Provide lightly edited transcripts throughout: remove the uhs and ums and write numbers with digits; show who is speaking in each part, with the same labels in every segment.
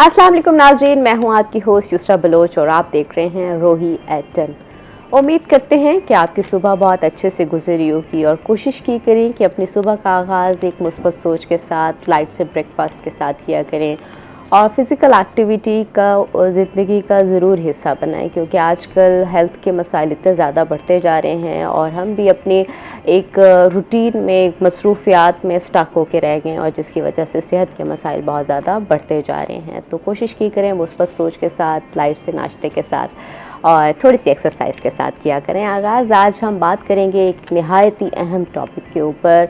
Speaker 1: अस्सलाम वालेकुम नाजरीन, मैं हूं आपकी होस्ट युसरा बलोच और आप देख रहे हैं रोही एट 10। उम्मीद करते हैं कि आपकी सुबह बहुत अच्छे से गुजरी होगी और कोशिश की करें कि अपनी सुबह का आगाज़ एक मुस्बत सोच के साथ, लाइट से ब्रेकफास्ट के साथ किया करें और फ़िज़िकल एक्टिविटी का ज़िंदगी का ज़रूर हिस्सा बनाएं, क्योंकि आजकल हेल्थ के मसाइल इतने ज़्यादा बढ़ते जा रहे हैं और हम भी अपनी एक रूटीन में, एक मसरूफ़ियात में स्टक होकर रह गए हैं और जिसकी वजह से सेहत के मसाइल बहुत ज़्यादा बढ़ते जा रहे हैं। तो कोशिश की करें मुस्बत सोच के साथ, लाइट से नाश्ते के साथ और थोड़ी सी एक्सरसाइज के साथ किया करें आगाज़। आज हम बात करेंगे एक नहायत ही अहम टॉपिक के ऊपर,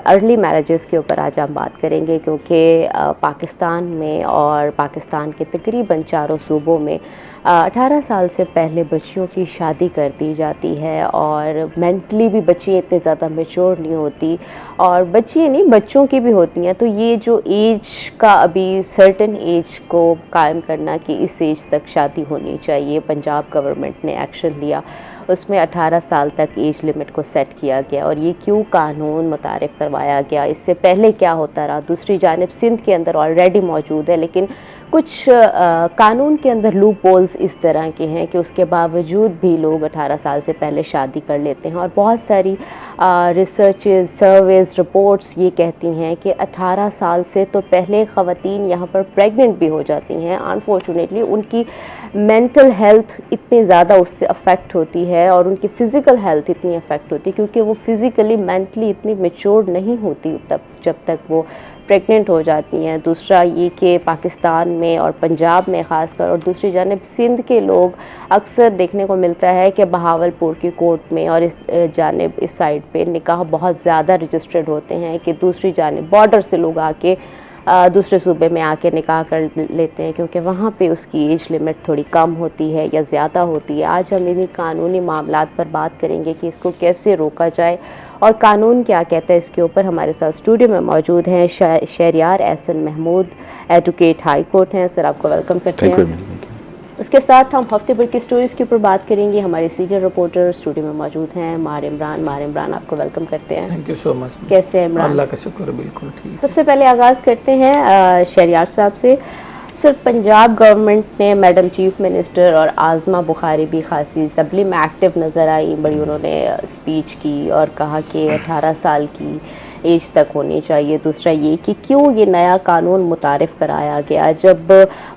Speaker 1: अर्ली मैरिजेस के ऊपर आज हम बात करेंगे, क्योंकि पाकिस्तान में और पाकिस्तान के तकरीबन चारों सूबों में 18 साल से पहले बच्चियों की शादी कर दी जाती है और मेंटली भी बच्चियाँ इतने ज़्यादा मैच्योर नहीं होती और बच्चियाँ नहीं, बच्चों की भी होती हैं। तो ये जो एज का अभी सर्टेन एज को कायम करना कि इस एज तक शादी होनी चाहिए, पंजाब गवर्नमेंट ने एक्शन लिया, उसमें 18 साल तक एज लिमिट को सेट किया गया और ये क्यों कानून मुतारिफ़ करवाया गया, इससे पहले क्या होता रहा। दूसरी जानिब सिंध के अंदर ऑलरेडी मौजूद है, लेकिन कुछ कानून के अंदर लूप होल्स इस तरह के हैं कि उसके बावजूद भी लोग 18 साल से पहले शादी कर लेते हैं और बहुत सारी रिसर्चेस, सर्वेज़, रिपोर्ट्स ये कहती हैं कि 18 साल से तो पहले ख़वातीन यहाँ पर प्रेग्नेंट भी हो जाती हैं। अनफॉर्चुनेटली उनकी मेंटल हेल्थ इतनी ज़्यादा उससे अफेक्ट होती है और उनकी फ़िज़िकल हेल्थ इतनी अफेक्ट होती है, क्योंकि वो फ़िज़िकली मेंटली इतनी मैच्योर नहीं होती तब जब तक वो प्रेग्नेंट हो जाती हैं। दूसरा ये कि पाकिस्तान में और पंजाब में ख़ासकर, और दूसरी जानिब सिंध के लोग अक्सर देखने को मिलता है कि बहावलपुर की कोर्ट में और इस जानिब इस साइड पे निकाह बहुत ज़्यादा रजिस्टर्ड होते हैं कि दूसरी जानिब बॉर्डर से लोग आके दूसरे सूबे में आके निकाह कर लेते हैं, क्योंकि वहाँ पे उसकी एज लिमिट थोड़ी कम होती है या ज़्यादा होती है। आज हम इन्हीं कानूनी मामलात पर बात करेंगे कि इसको कैसे रोका जाए और कानून क्या कहता है इसके ऊपर। हमारे साथ स्टूडियो में मौजूद हैं Shahryar Ehsan Mahmood, advocate high court हैं। सर, आपको वेलकम करते हैं। इसके साथ हम हफ्ते भर की स्टोरीज़ के ऊपर बात करेंगे। हमारे सीनियर रिपोर्टर स्टूडियो में मौजूद हैं, मार इमरान, आपको वेलकम करते हैं।
Speaker 2: Thank you so much.
Speaker 1: कैसे हैं इमरान?
Speaker 2: अल्लाह का शुक्र, बिल्कुल ठीक।
Speaker 1: सबसे पहले आगाज़ करते हैं शहरियार साहब से। सर, पंजाब गवर्नमेंट ने मैडम चीफ मिनिस्टर और आज़मा बुखारी भी खासी असम्बली में एक्टिव नज़र आई, बड़ी उन्होंने स्पीच की और कहा कि 18 साल की एज तक होनी चाहिए। दूसरा ये कि क्यों ये नया कानून मुतारिफ़ कराया गया जब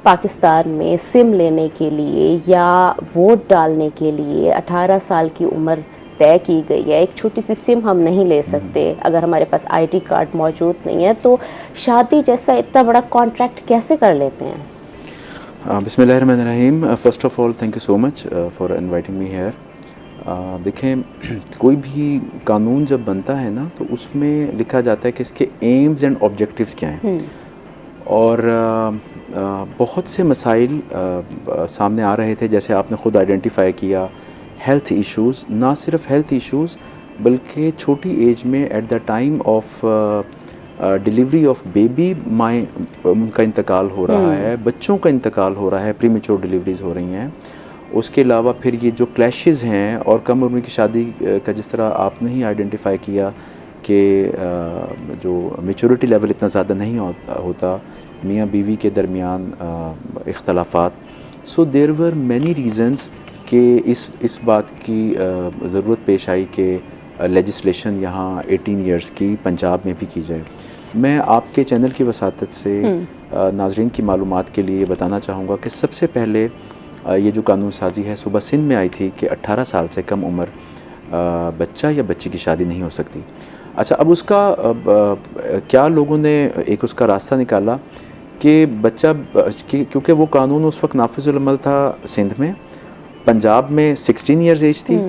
Speaker 1: पाकिस्तान में सिम लेने के लिए या वोट डालने के लिए 18 साल की उम्र तय की गई है। एक छोटी सी सिम हम नहीं ले सकते अगर हमारे पास आईडी कार्ड मौजूद नहीं है, तो शादी जैसा इतना बड़ा कॉन्ट्रैक्ट कैसे कर लेते हैं?
Speaker 3: बिस्मिल्लाहिर्रहमानिर्रहीम। First of all thank you so much for inviting me here. देखें, कोई भी कानून जब बनता है ना तो उसमें लिखा जाता है कि इसके एम्स एंड ऑब्जेक्टिव्स क्या हैं और बहुत से मसाइल सामने आ रहे थे, जैसे आपने ख़ुद आइडेंटिफाई किया, हेल्थ इश्यूज़, ना सिर्फ हेल्थ इश्यूज़ बल्कि छोटी एज में at the time of delivery of baby माँ उनका इंतकाल हो रहा है, बच्चों का इंतकाल हो रहा है, प्रीमेच्योर डिलीवरीज़ हो रही हैं। उसके अलावा फिर ये जो क्लैशेस हैं और कम उम्र की शादी का, जिस तरह आपने ही आइडेंटिफाई किया कि जो मेच्योरिटी लेवल इतना ज़्यादा नहीं होता मियाँ बीवी के दरमियान इख्तलाफात। So there were many reasons कि इस बात की ज़रूरत पेश आई कि लेजिस्लेशन यहाँ 18 इयर्स की पंजाब में भी की जाए। मैं आपके चैनल की वसातत से नाज़रीन की मालूमात के लिए बताना चाहूँगा कि सबसे पहले ये जो कानून साजी है सुबह सिंध में आई थी कि 18 साल से कम उम्र बच्चा या बच्ची की शादी नहीं हो सकती। अच्छा, अब उसका क्या लोगों ने एक उसका रास्ता निकाला कि बच्चा क्योंकि वो कानून उस वक्त नाफिजुल अमल था सिंध में, पंजाब में 16 इयर्स एज थी,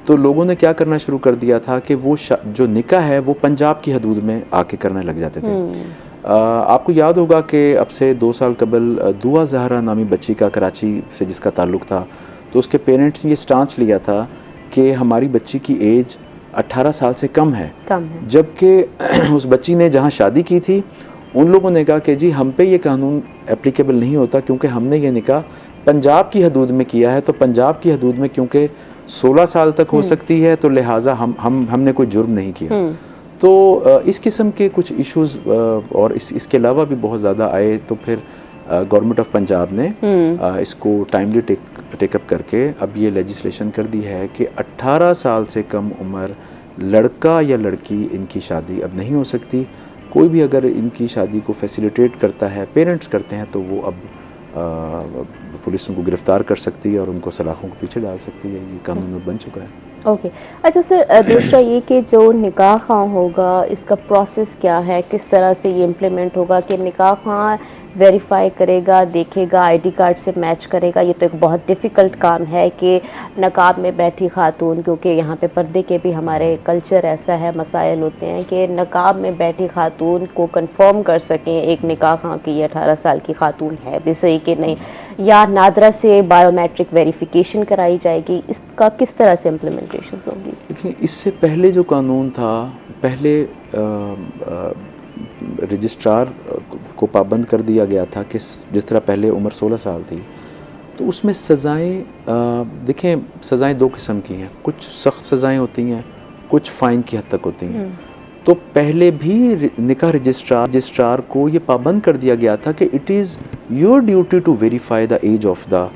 Speaker 3: तो लोगों ने क्या करना शुरू कर दिया था कि वो जो निकाह है वो पंजाब की हदूद में आके करने लग जाते थे। आपको याद होगा कि अब से 2 साल कबल दुआ ज़हरा नामी बच्ची का कराची से जिसका ताल्लुक़ था, तो उसके पेरेंट्स ने ये स्टांस लिया था कि हमारी बच्ची की एज 18 साल से कम है। जबकि उस बच्ची ने जहाँ शादी की थी उन लोगों ने कहा कि जी हम पे ये कानून एप्लीकेबल नहीं होता, क्योंकि हमने ये निकाह पंजाब की हदूद में किया है, तो पंजाब की हदूद में क्योंकि 16 साल तक हो सकती है तो लिहाजा हमने कोई जुर्म नहीं किया। तो इस किस्म के कुछ इश्यूज़ और इसके अलावा भी बहुत ज़्यादा आए, तो फिर गवर्नमेंट ऑफ पंजाब ने इसको टाइमली टेकअप करके अब ये लेजिस्लेशन कर दी है कि 18 साल से कम उम्र लड़का या लड़की इनकी शादी अब नहीं हो सकती। कोई भी अगर इनकी शादी को फैसिलिटेट करता है, पेरेंट्स करते हैं, तो वो अब पुलिस उनको गिरफ़्तार कर सकती है और उनको सलाखों के पीछे डाल सकती है। ये कानून में बन चुका है।
Speaker 1: ओके अच्छा सर, दूसरा ये कि जो निकाह खां होगा इसका प्रोसेस क्या है, किस तरह से ये इम्प्लीमेंट होगा कि निकाह खां वेरीफाई करेगा, देखेगा, आईडी कार्ड से मैच करेगा? ये तो एक बहुत डिफ़िकल्ट काम है कि नकाब में बैठी खातून, क्योंकि यहाँ पे पर्दे के भी हमारे कल्चर ऐसा है, मसाइल होते हैं कि नकाब में बैठी खातून को कंफर्म कर सकें एक निकाह खां की ये 18 साल की खातून है भी सही कि नहीं, या नादरा से बायोमेट्रिक वेरिफिकेशन कराई जाएगी, इसका किस तरह से इम्प्लीमेंटेशन होगी?
Speaker 3: देखिए, इससे पहले जो कानून था, पहले रजिस्ट्रार को पाबंद कर दिया गया था कि जिस तरह पहले उम्र 16 साल थी, तो उसमें सज़ाएँ, देखें सज़ाएँ दो किस्म की हैं, कुछ सख्त सज़ाएँ होती हैं, कुछ फ़ाइन की हद तक होती हैं। तो पहले भी निकाह रजिस्ट्रार को ये पाबंद कर दिया गया था कि it is your duty to verify the age of the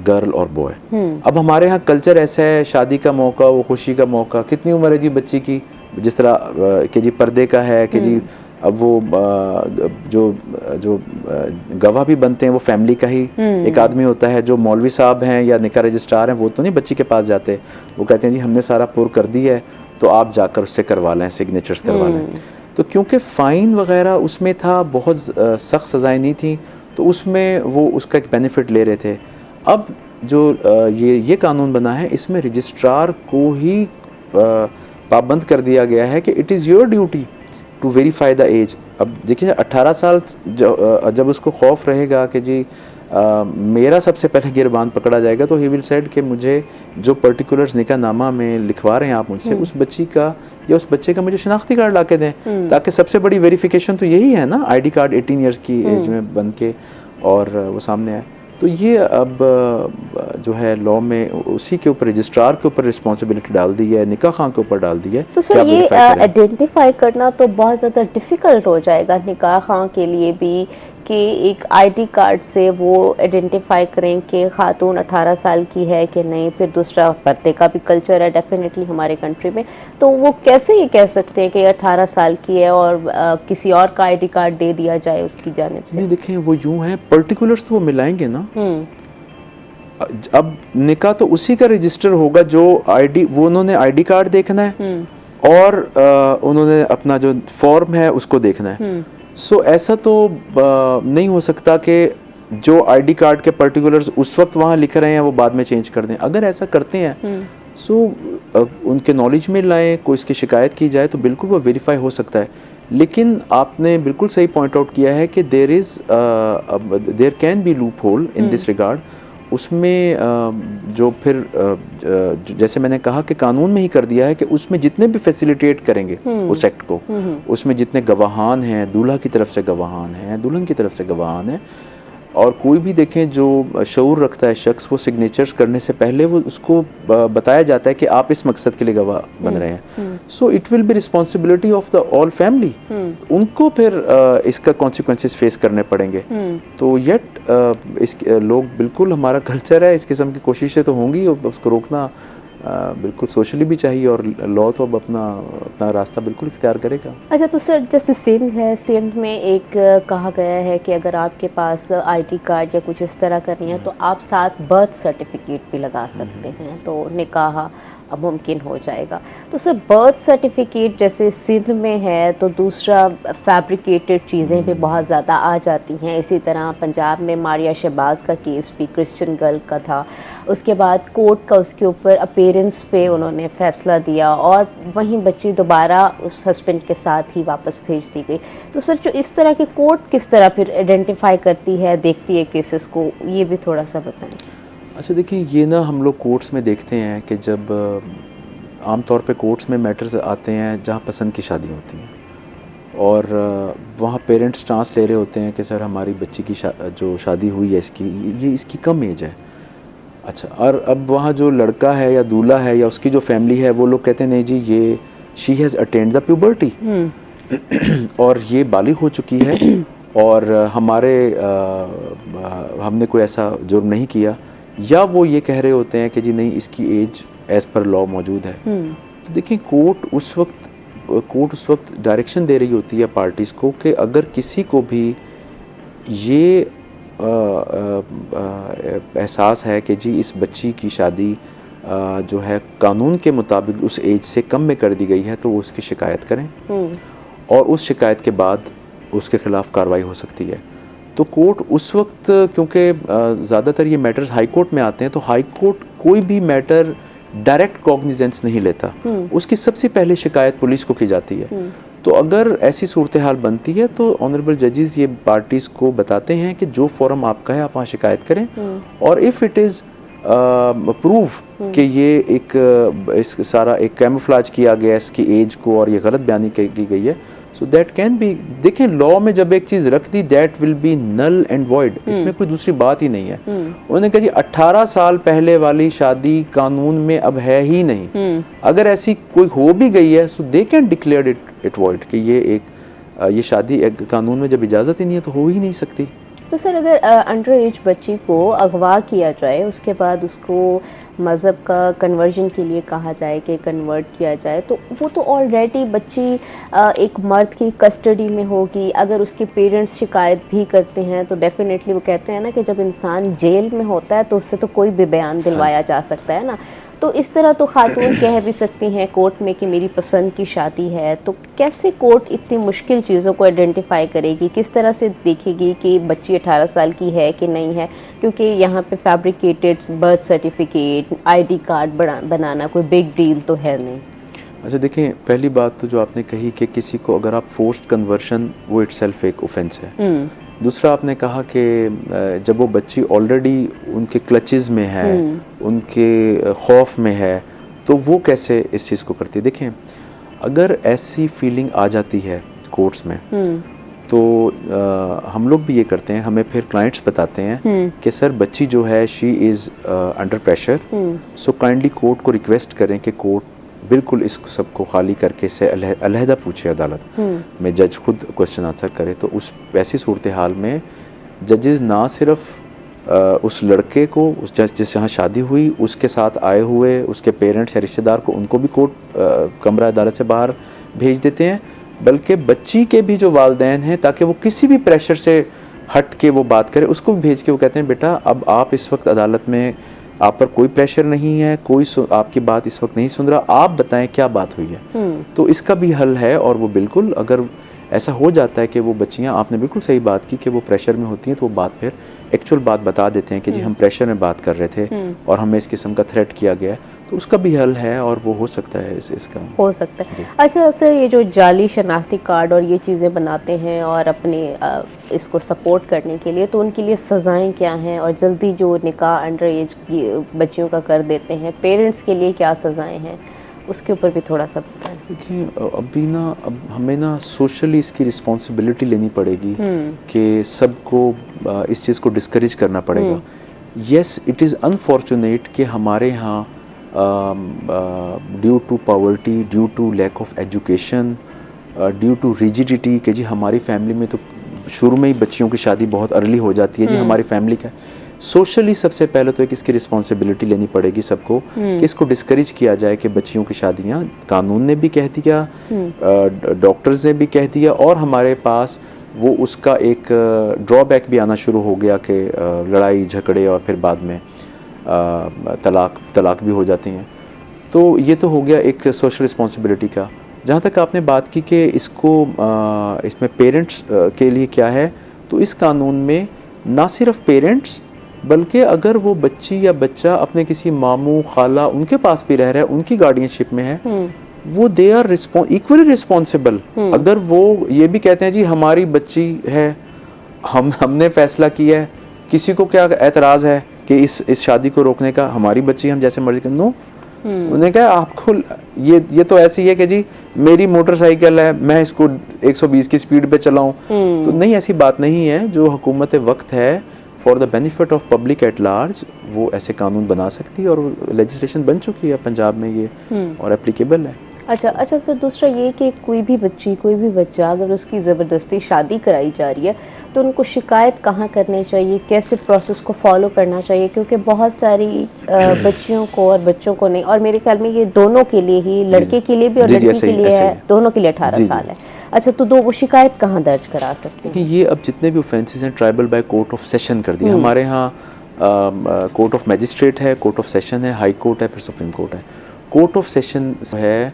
Speaker 3: girl और बॉय। अब हमारे यहाँ कल्चर ऐसा है, शादी का मौका, वो खुशी का मौका, कितनी उम्र है जी बच्ची की, जिस तरह कि जी पर्दे का है कि जी अब वो जो गवाह भी बनते हैं वो फैमिली का ही एक आदमी होता है। जो मौलवी साहब हैं या निकाह रजिस्ट्रार हैं वो तो नहीं बच्ची के पास जाते, वो कहते हैं जी हमने सारा पुर कर दी है तो आप जाकर उससे करवा लें, सिग्नेचर्स करवा लें। तो क्योंकि फ़ाइन वगैरह उसमें था, बहुत सख्त सज़ाएँ नहीं थी, तो उसमें वो उसका एक बेनिफिट ले रहे थे। अब जो ये कानून बना है, इसमें रजिस्ट्रार को ही पाबंद कर दिया गया है कि it is your duty to verify the age. अब देखिए 18 साल जब उसको खौफ रहेगा कि जी मेरा सबसे पहले गिरबान पकड़ा जाएगा, तो ही विल सेड कि मुझे जो पर्टिकुलर्स निकाहनामा में लिखवा रहे हैं आप मुझसे, उस बच्ची का या उस बच्चे का मुझे शनाख्ती कार्ड ला के दें, ताकि सबसे बड़ी वेरिफिकेशन तो यही है ना, आईडी कार्ड 18 ईयर्स की एज में बन के और वो सामने आए। तो ये अब जो है लॉ में उसी के ऊपर, रजिस्ट्रार के ऊपर रिस्पॉन्सिबिलिटी डाल दी है, निकाह खां के ऊपर डाल दी है।
Speaker 1: तो सर ये आइडेंटिफाई करना तो बहुत ज़्यादा डिफ़िकल्ट हो जाएगा निकाह खां के लिए भी कि एक आईडी कार्ड से वो आइडेंटिफाई करें कि खातून 18 साल की है कि नहीं। फिर दूसरा पर्दे का भी कल्चर है डेफिनेटली हमारे कंट्री में, तो वो कैसे ये कह सकते हैं कि 18 साल की है और किसी और का आईडी कार्ड दे दिया जाए उसकी जानिब से?
Speaker 3: नहीं, देखें वो यूँ है, पर्टिकुलर्स तो वो मिलाएंगे ना। अब निकाह तो उसी का रजिस्टर होगा जो आईडी, वो उन्होंने आईडी कार्ड देखना है और उन्होंने अपना जो फॉर्म है उसको देखना है। सो ऐसा तो नहीं हो सकता कि जो आईडी कार्ड के पर्टिकुलर्स उस वक्त वहाँ लिख रहे हैं वो बाद में चेंज कर दें। अगर ऐसा करते हैं सो उनके नॉलेज में लाएं, कोई इसकी शिकायत की जाए तो बिल्कुल वो वेरीफाई हो सकता है। लेकिन आपने बिल्कुल सही पॉइंट आउट किया है कि there can be loophole in this regard. उसमें जो फिर जैसे मैंने कहा कि कानून में ही कर दिया है कि उसमें जितने भी फैसिलिटेट करेंगे उस एक्ट को, उसमें जितने गवाहान हैं, दूल्हा की तरफ से गवाहान हैं, दुल्हन की तरफ से गवाहान हैं, और कोई भी देखें जो शऊर रखता है शख्स, वो सिग्नेचर्स करने से पहले वो उसको बताया जाता है कि आप इस मकसद के लिए गवाह बन रहे हैं। So it will be responsibility of the all family, उनको फिर इसका कॉन्सिक्वेंसेस फेस करने पड़ेंगे। तो येट इस लोग, बिल्कुल हमारा कल्चर है, इस किस्म की कोशिशें तो होंगी, उसको रोकना बिल्कुल सोशली भी चाहिए और लॉ तो अब अपना रास्ता बिल्कुल इख्तियार करेगा।
Speaker 1: अच्छा, तो सर जैसे सिंध है, सिंध में एक कहा गया है कि अगर आपके पास आईडी कार्ड या कुछ इस तरह का नहीं है तो आप साथ बर्थ सर्टिफिकेट भी लगा सकते हैं, तो निकाह मुमकिन हो जाएगा। तो सर बर्थ सर्टिफिकेट जैसे सिंध में है, तो दूसरा फैब्रिकेटेड चीज़ें भी बहुत ज़्यादा आ जाती हैं। इसी तरह पंजाब में मारिया शहबाज का केस भी क्रिश्चियन गर्ल का था, उसके बाद कोर्ट का उसके ऊपर अपीयरेंस पे उन्होंने फ़ैसला दिया और वहीं बच्ची दोबारा उस हस्बैंड के साथ ही वापस भेज दी गई। तो सर जो इस तरह की कोर्ट किस तरह फिर आइडेंटिफाई करती है, देखती है केसेस को, ये भी थोड़ा सा बताएं।
Speaker 3: अच्छा देखिए, ये ना हम लोग कोर्ट्स में देखते हैं कि जब आमतौर पे कोर्ट्स में मैटर्स आते हैं जहाँ पसंद की शादी होती हैं और वहाँ पेरेंट्स चांस ले रहे होते हैं कि सर हमारी बच्ची की जो शादी हुई है इसकी कम एज है। अच्छा, और अब वहाँ जो लड़का है या दूल्हा है या उसकी जो फैमिली है वो लोग कहते हैं नहीं जी ये she has attend the puberty और ये बालिग हो चुकी है और हमने कोई ऐसा जुर्म नहीं किया, या वो ये कह रहे होते हैं कि जी नहीं इसकी एज एज़ पर लॉ मौजूद है। तो देखिए कोर्ट उस वक्त डायरेक्शन दे रही होती है पार्टीज़ को कि अगर किसी को भी ये एहसास है कि जी इस बच्ची की शादी जो है कानून के मुताबिक उस एज से कम में कर दी गई है, तो वो उसकी शिकायत करें और उस शिकायत के बाद उसके ख़िलाफ़ कार्रवाई हो सकती है। तो कोर्ट उस वक्त, क्योंकि ज़्यादातर ये मैटर्स हाई कोर्ट में आते हैं, तो हाई कोर्ट कोई भी मैटर डायरेक्ट कॉग्निजेंस नहीं लेता, उसकी सबसे पहले शिकायत पुलिस को की जाती है। तो अगर ऐसी सूरत हाल बनती है तो ऑनरेबल जजेस ये पार्टीज़ को बताते हैं कि जो फोरम आपका है आप वहाँ शिकायत करें, और इफ़ इट इज़ प्रूव कि ये इस सारा एक कैमोफ्लेज किया गया इसकी एज को और ये गलत बयानी की गई है, सो दैट कैन बी, देखें लॉ में जब एक चीज़ रख दी that will be null and void, इसमें कोई दूसरी बात ही नहीं है। उन्होंने कहा जी 18 साल पहले वाली शादी कानून में अब है ही नहीं, अगर ऐसी कोई हो भी गई है so they can declare it void कि ये शादी कानून में जब इजाज़त ही नहीं है तो हो ही नहीं सकती।
Speaker 1: तो सर अगर अंडर एज बच्ची को अगवा किया जाए, उसके बाद उसको मज़हब का कन्वर्जन के लिए कहा जाए कि कन्वर्ट किया जाए, तो वो तो ऑलरेडी बच्ची एक मर्द की कस्टडी में होगी। अगर उसके पेरेंट्स शिकायत भी करते हैं तो डेफिनेटली वो कहते हैं ना कि जब इंसान जेल में होता है तो उससे तो कोई भी बयान दिलवाया जा सकता है ना। तो इस तरह तो खातून कह भी सकती हैं कोर्ट में कि मेरी पसंद की शादी है। तो कैसे कोर्ट इतनी मुश्किल चीज़ों को आइडेंटिफाई करेगी, किस तरह से देखेगी कि बच्ची 18 साल की है कि नहीं है, क्योंकि यहाँ पे fabricated birth certificate, ID card बनाना कोई बिग डील तो है नहीं।
Speaker 3: अच्छा देखिए, पहली बात तो जो आपने कही कि किसी को अगर आप फोर्स्ड कन्वर्शन, वो इटसेल्फ एक ऑफेंस है। दूसरा आपने कहा कि जब वो बच्ची ऑलरेडी उनके क्लचेस में है, उनके खौफ में है, तो वो कैसे इस चीज़ को करती है। देखें अगर ऐसी फीलिंग आ जाती है कोर्ट्स में तो हम लोग भी ये करते हैं, हमें फिर क्लाइंट्स बताते हैं कि सर बच्ची जो है she is under pressure, so kindly court को रिक्वेस्ट करें कि कोर्ट बिल्कुल इस सबको खाली करके इससे अलहदा पूछे अदालत में, जज खुद क्वेश्चन आंसर करे। तो उस ऐसी सूरत हाल में जजेस ना सिर्फ उस लड़के को, उस जिस यहाँ शादी हुई उसके साथ आए हुए उसके पेरेंट्स या रिश्तेदार को, उनको भी कोर्ट कमरा अदालत से बाहर भेज देते हैं, बल्कि बच्ची के भी जो वालिदैन हैं, ताकि वो किसी भी प्रेशर से हट के वो बात करे, उसको भी भेज के वो कहते हैं बेटा अब आप इस वक्त अदालत में, आप पर कोई प्रेशर नहीं है, कोई आपकी बात इस वक्त नहीं सुन रहा, आप बताएं क्या बात हुई है। तो इसका भी हल है। और वो बिल्कुल अगर ऐसा हो जाता है कि वो बच्चियां, आपने बिल्कुल सही बात की कि वो प्रेशर में होती हैं, तो वो बात फिर एक्चुअल बात बता देते हैं कि जी हम प्रेशर में बात कर रहे थे और हमें इस किस्म का थ्रेट किया गया, तो उसका भी हल है और वो हो सकता है इसका
Speaker 1: हो सकता है। अच्छा सर, ये जो जाली शनाख्ती कार्ड और ये चीज़ें बनाते हैं और अपने इसको सपोर्ट करने के लिए, तो उनके लिए सज़ाएं क्या हैं, और जल्दी जो निकाह अंडर एज की बच्चियों का कर देते हैं, पेरेंट्स के लिए क्या सज़ाएं हैं, उसके ऊपर भी थोड़ा सा बताएं।
Speaker 3: देखिए अब हमें ना सोशली इसकी रिस्पॉन्सिबिलिटी लेनी पड़ेगी कि सबको इस चीज़ को डिस्करेज करना पड़ेगा। येस इट इज़ अनफॉर्चुनेट कि हमारे यहाँ due to poverty, due to lack of education, due to rigidity कि जी हमारी फैमिली में तो शुरू में ही बच्चियों की शादी बहुत अर्ली हो जाती है, जी हमारी फैमिली का। सोशली सबसे पहले तो एक इसकी रिस्पॉन्सिबिलिटी लेनी पड़ेगी सबको कि इसको डिस्करेज किया जाए कि बच्चियों की शादियां, कानून ने भी कह दिया, डॉक्टर्स ने भी कह दिया, और हमारे पास वो उसका एक ड्रॉबैक भी आना शुरू हो गया कि लड़ाई झगड़े और फिर बाद में तलाक भी हो जाती हैं। तो ये तो हो गया एक सोशल रिस्पॉन्सिबिलिटी का। जहाँ तक आपने बात की कि इसको इसमें पेरेंट्स के लिए क्या है, तो इस कानून में ना सिर्फ पेरेंट्स, बल्कि अगर वो बच्ची या बच्चा अपने किसी मामू खाला उनके पास भी रह रहा है, उनकी गार्डियनशिप में है, वो दे आर इक्वली रिस्पॉन्सिबल। अगर वो ये भी कहते हैं जी हमारी बच्ची है, हमने फैसला किया है, किसी को क्या एतराज़ है कि इस शादी को रोकने का, हमारी बच्ची हम जैसे मर्जी कर, नो। उन्हें कहा आपको ये तो ऐसी है कि जी मेरी मोटरसाइकिल है, मैं इसको 120 की स्पीड पे चलाऊं, तो नहीं, ऐसी बात नहीं है। जो हुकूमत वक्त है for the benefit of public at large, वो ऐसे कानून बना सकती है और लेजिस्लेशन बन चुकी है पंजाब में ये और एप्लीकेबल है।
Speaker 1: अच्छा अच्छा सर, दूसरा ये कि कोई भी बच्चा अगर उसकी ज़बरदस्ती शादी कराई जा रही है तो उनको शिकायत कहाँ करनी चाहिए, कैसे प्रोसेस को फॉलो करना चाहिए? क्योंकि बहुत सारी बच्चियों को और बच्चों को नहीं, और मेरे ख्याल में ये दोनों के लिए ही,
Speaker 3: जी,
Speaker 1: लड़के के लिए भी और
Speaker 3: जी, जी,
Speaker 1: लड़की
Speaker 3: ऐसे
Speaker 1: के
Speaker 3: ही
Speaker 1: लिए
Speaker 3: ऐसे
Speaker 1: है,
Speaker 3: ही।
Speaker 1: दोनों के लिए 18
Speaker 3: जी, जी।
Speaker 1: साल है। अच्छा, तो वो शिकायत कहाँ दर्ज करा सकते
Speaker 3: देखिए
Speaker 1: हैं?
Speaker 3: ये अब जितने भी ऑफेंसेस हैं tribal by court of session कर दिया।
Speaker 1: हुँ,
Speaker 3: हमारे यहाँ कोर्ट ऑफ मैजिस्ट्रेट है, कोर्ट ऑफ सेशन है, हाई कोर्ट है, फिर सुप्रीम कोर्ट है। कोर्ट ऑफ सेशन है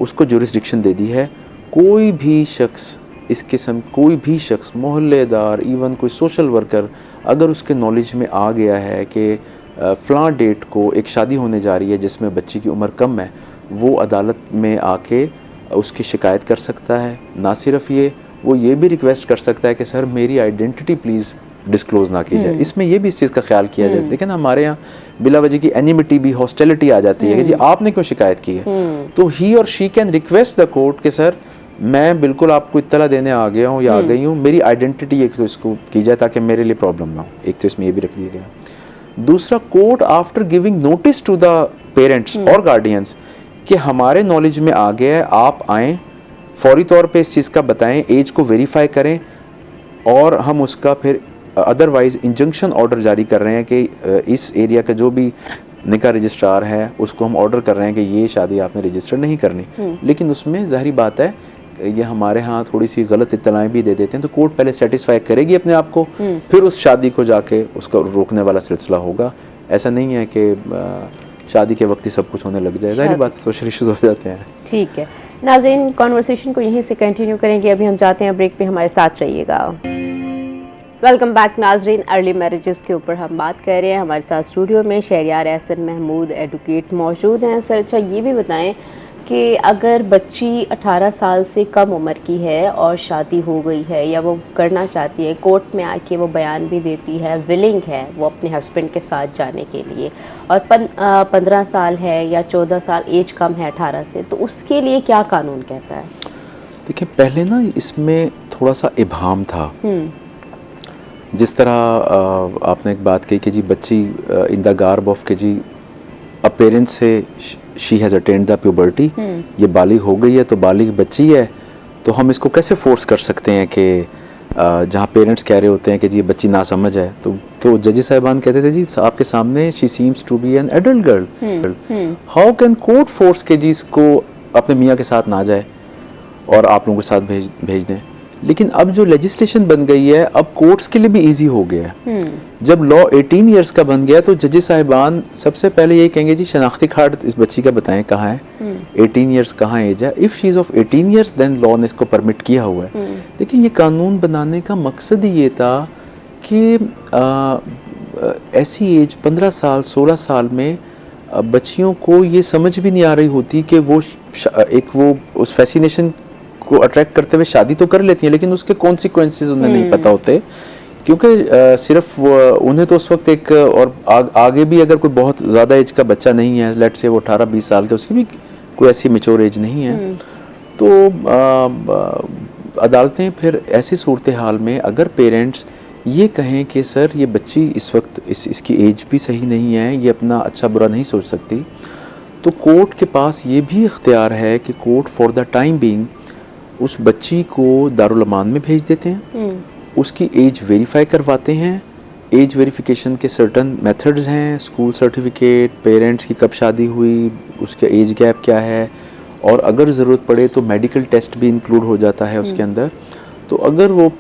Speaker 3: उसको जुरिस्डिक्शन दे दी है। कोई भी शख्स इस किस्म, कोई भी शख्स, मोहल्लेदार, इवन कोई सोशल वर्कर, अगर उसके नॉलेज में आ गया है कि फ़लाँ डेट को एक शादी होने जा रही है जिसमें बच्ची की उम्र कम है, वो अदालत में आके उसकी शिकायत कर सकता है। ना सिर्फ ये, वो ये भी रिक्वेस्ट कर सकता है कि सर मेरी आइडेंटिटी प्लीज़ डिस्क्लोज़ ना की जाए। इसमें ये भी इस चीज़ का ख्याल किया जाए। देखिए ना हमारे यहाँ बिला वजह की एनिमिटी भी, हॉस्टिलिटी आ जाती है कि जी आपने क्यों शिकायत की है। तो ही और she can request the court कि सर मैं बिल्कुल आपको इत्तला देने आ गया हूँ या आ गई हूँ, मेरी आइडेंटिटी एक तो इसको की जाए ताकि मेरे लिए प्रॉब्लम ना हो। एक तो इसमें ये भी रख दिया गया। दूसरा, court after giving notice to the parents और गार्डियंस कि हमारे नॉलेज में आ गया है, आप आएँ, फौरी तौर पे इस चीज़ का बताएं, एज को वेरीफाई करें, और हम उसका फिर अदरवाइज़ इंजंक्शन ऑर्डर जारी कर रहे हैं कि इस एरिया का जो भी निकाह रजिस्ट्रार है उसको हम ऑर्डर कर रहे हैं कि ये शादी आपने रजिस्टर नहीं करनी। लेकिन उसमें ज़ाहिर बात है ये हमारे यहाँ थोड़ी सी गलत इत्तलाएँ भी दे देते हैं, तो कोर्ट पहले सेटिस्फाई करेगी अपने आप को, फिर उस शादी को जाके उसको रोकने वाला सिलसिला होगा। ऐसा नहीं है कि शादी के वक्त ही सब कुछ होने लग जाए। ज़ाहिर बात सोशल इश्यूज़ हो जाते हैं।
Speaker 1: ठीक है नाज़रीन, कॉन्वर्सेशन को यहीं से कंटिन्यू करेंगे। अभी हम जाते हैं ब्रेक पे, हमारे साथ रहिएगा। वेलकम बैक नाजरीन। अर्ली मैरिजेस के ऊपर हम बात कर रहे हैं। हमारे साथ स्टूडियो में शहरियार एहसन महमूद एडवोकेट मौजूद हैं। सर अच्छा ये भी बताएं कि अगर बच्ची 18 साल से कम उम्र की है और शादी हो गई है या वो करना चाहती है, कोर्ट में आके वो बयान भी देती है, विलिंग है वो अपने हस्बैंड के साथ जाने के लिए, और 15 साल है या 14 साल, एज कम है 18 से, तो उसके लिए क्या कानून कहता है?
Speaker 3: देखिए पहले ना इसमें थोड़ा सा इबाहम था। जिस तरह आपने एक बात कही कि जी बच्ची इन द गार्ब ऑफ के जी अपेरेंस से she has attend the puberty, ये बालिग हो गई है तो बालिग बच्ची है, तो हम इसको कैसे फोर्स कर सकते हैं कि जहाँ पेरेंट्स कह रहे होते हैं कि जी ये बच्ची नासमझ है, तो जजी साहिबान कहते थे जी आपके सामने she seems to be an adult girl, how can court force के जी इसको अपने मियाँ के साथ ना जाए और आप लोगों के साथ भेज दें। लेकिन अब जो लेजिस्लेशन बन गई है, अब कोर्ट्स के लिए भी इजी हो गया है। जब लॉ 18 इयर्स का बन गया तो जजेस साहिबान सबसे पहले ये कहेंगे जी शनाख्ती कार्ड इस बच्ची का बताएं कहाँ है, 18 इयर्स कहाँ एज है। If she is of 18 years then law ने इसको परमिट किया हुआ है। देखिए ये कानून बनाने का मकसद ही ये था कि ऐसी एज 15 साल 16 साल में बच्चियों को ये समझ भी नहीं आ रही होती कि वो उस फैसिनेशन को अट्रैक्ट करते हुए शादी तो कर लेती हैं, लेकिन उसके कॉन्सिक्वेंसेस उन्हें नहीं पता होते, क्योंकि सिर्फ उन्हें तो उस वक्त एक और आगे भी अगर कोई बहुत ज़्यादा एज का बच्चा नहीं है, लेट से वो 18-20 साल के, उसकी भी कोई ऐसी मेच्योर एज नहीं है, तो अदालतें फिर ऐसी सूरत हाल में अगर पेरेंट्स ये कहें कि सर ये बच्ची इस वक्त इसकी एज भी सही नहीं है, ये अपना अच्छा बुरा नहीं सोच सकती, तो कोर्ट के पास ये भी इख्तियार है कि court for the time being उस बच्ची को दारुल अमान में भेज देते हैं, उसकी एज वेरीफाई करवाते हैं। एज वेरिफिकेशन के सर्टन मेथड्स हैं, स्कूल सर्टिफिकेट, पेरेंट्स की कब शादी हुई, उसका एज गैप क्या है, और अगर ज़रूरत पड़े तो मेडिकल टेस्ट भी इंक्लूड हो जाता है उसके अंदर। तो अगर वो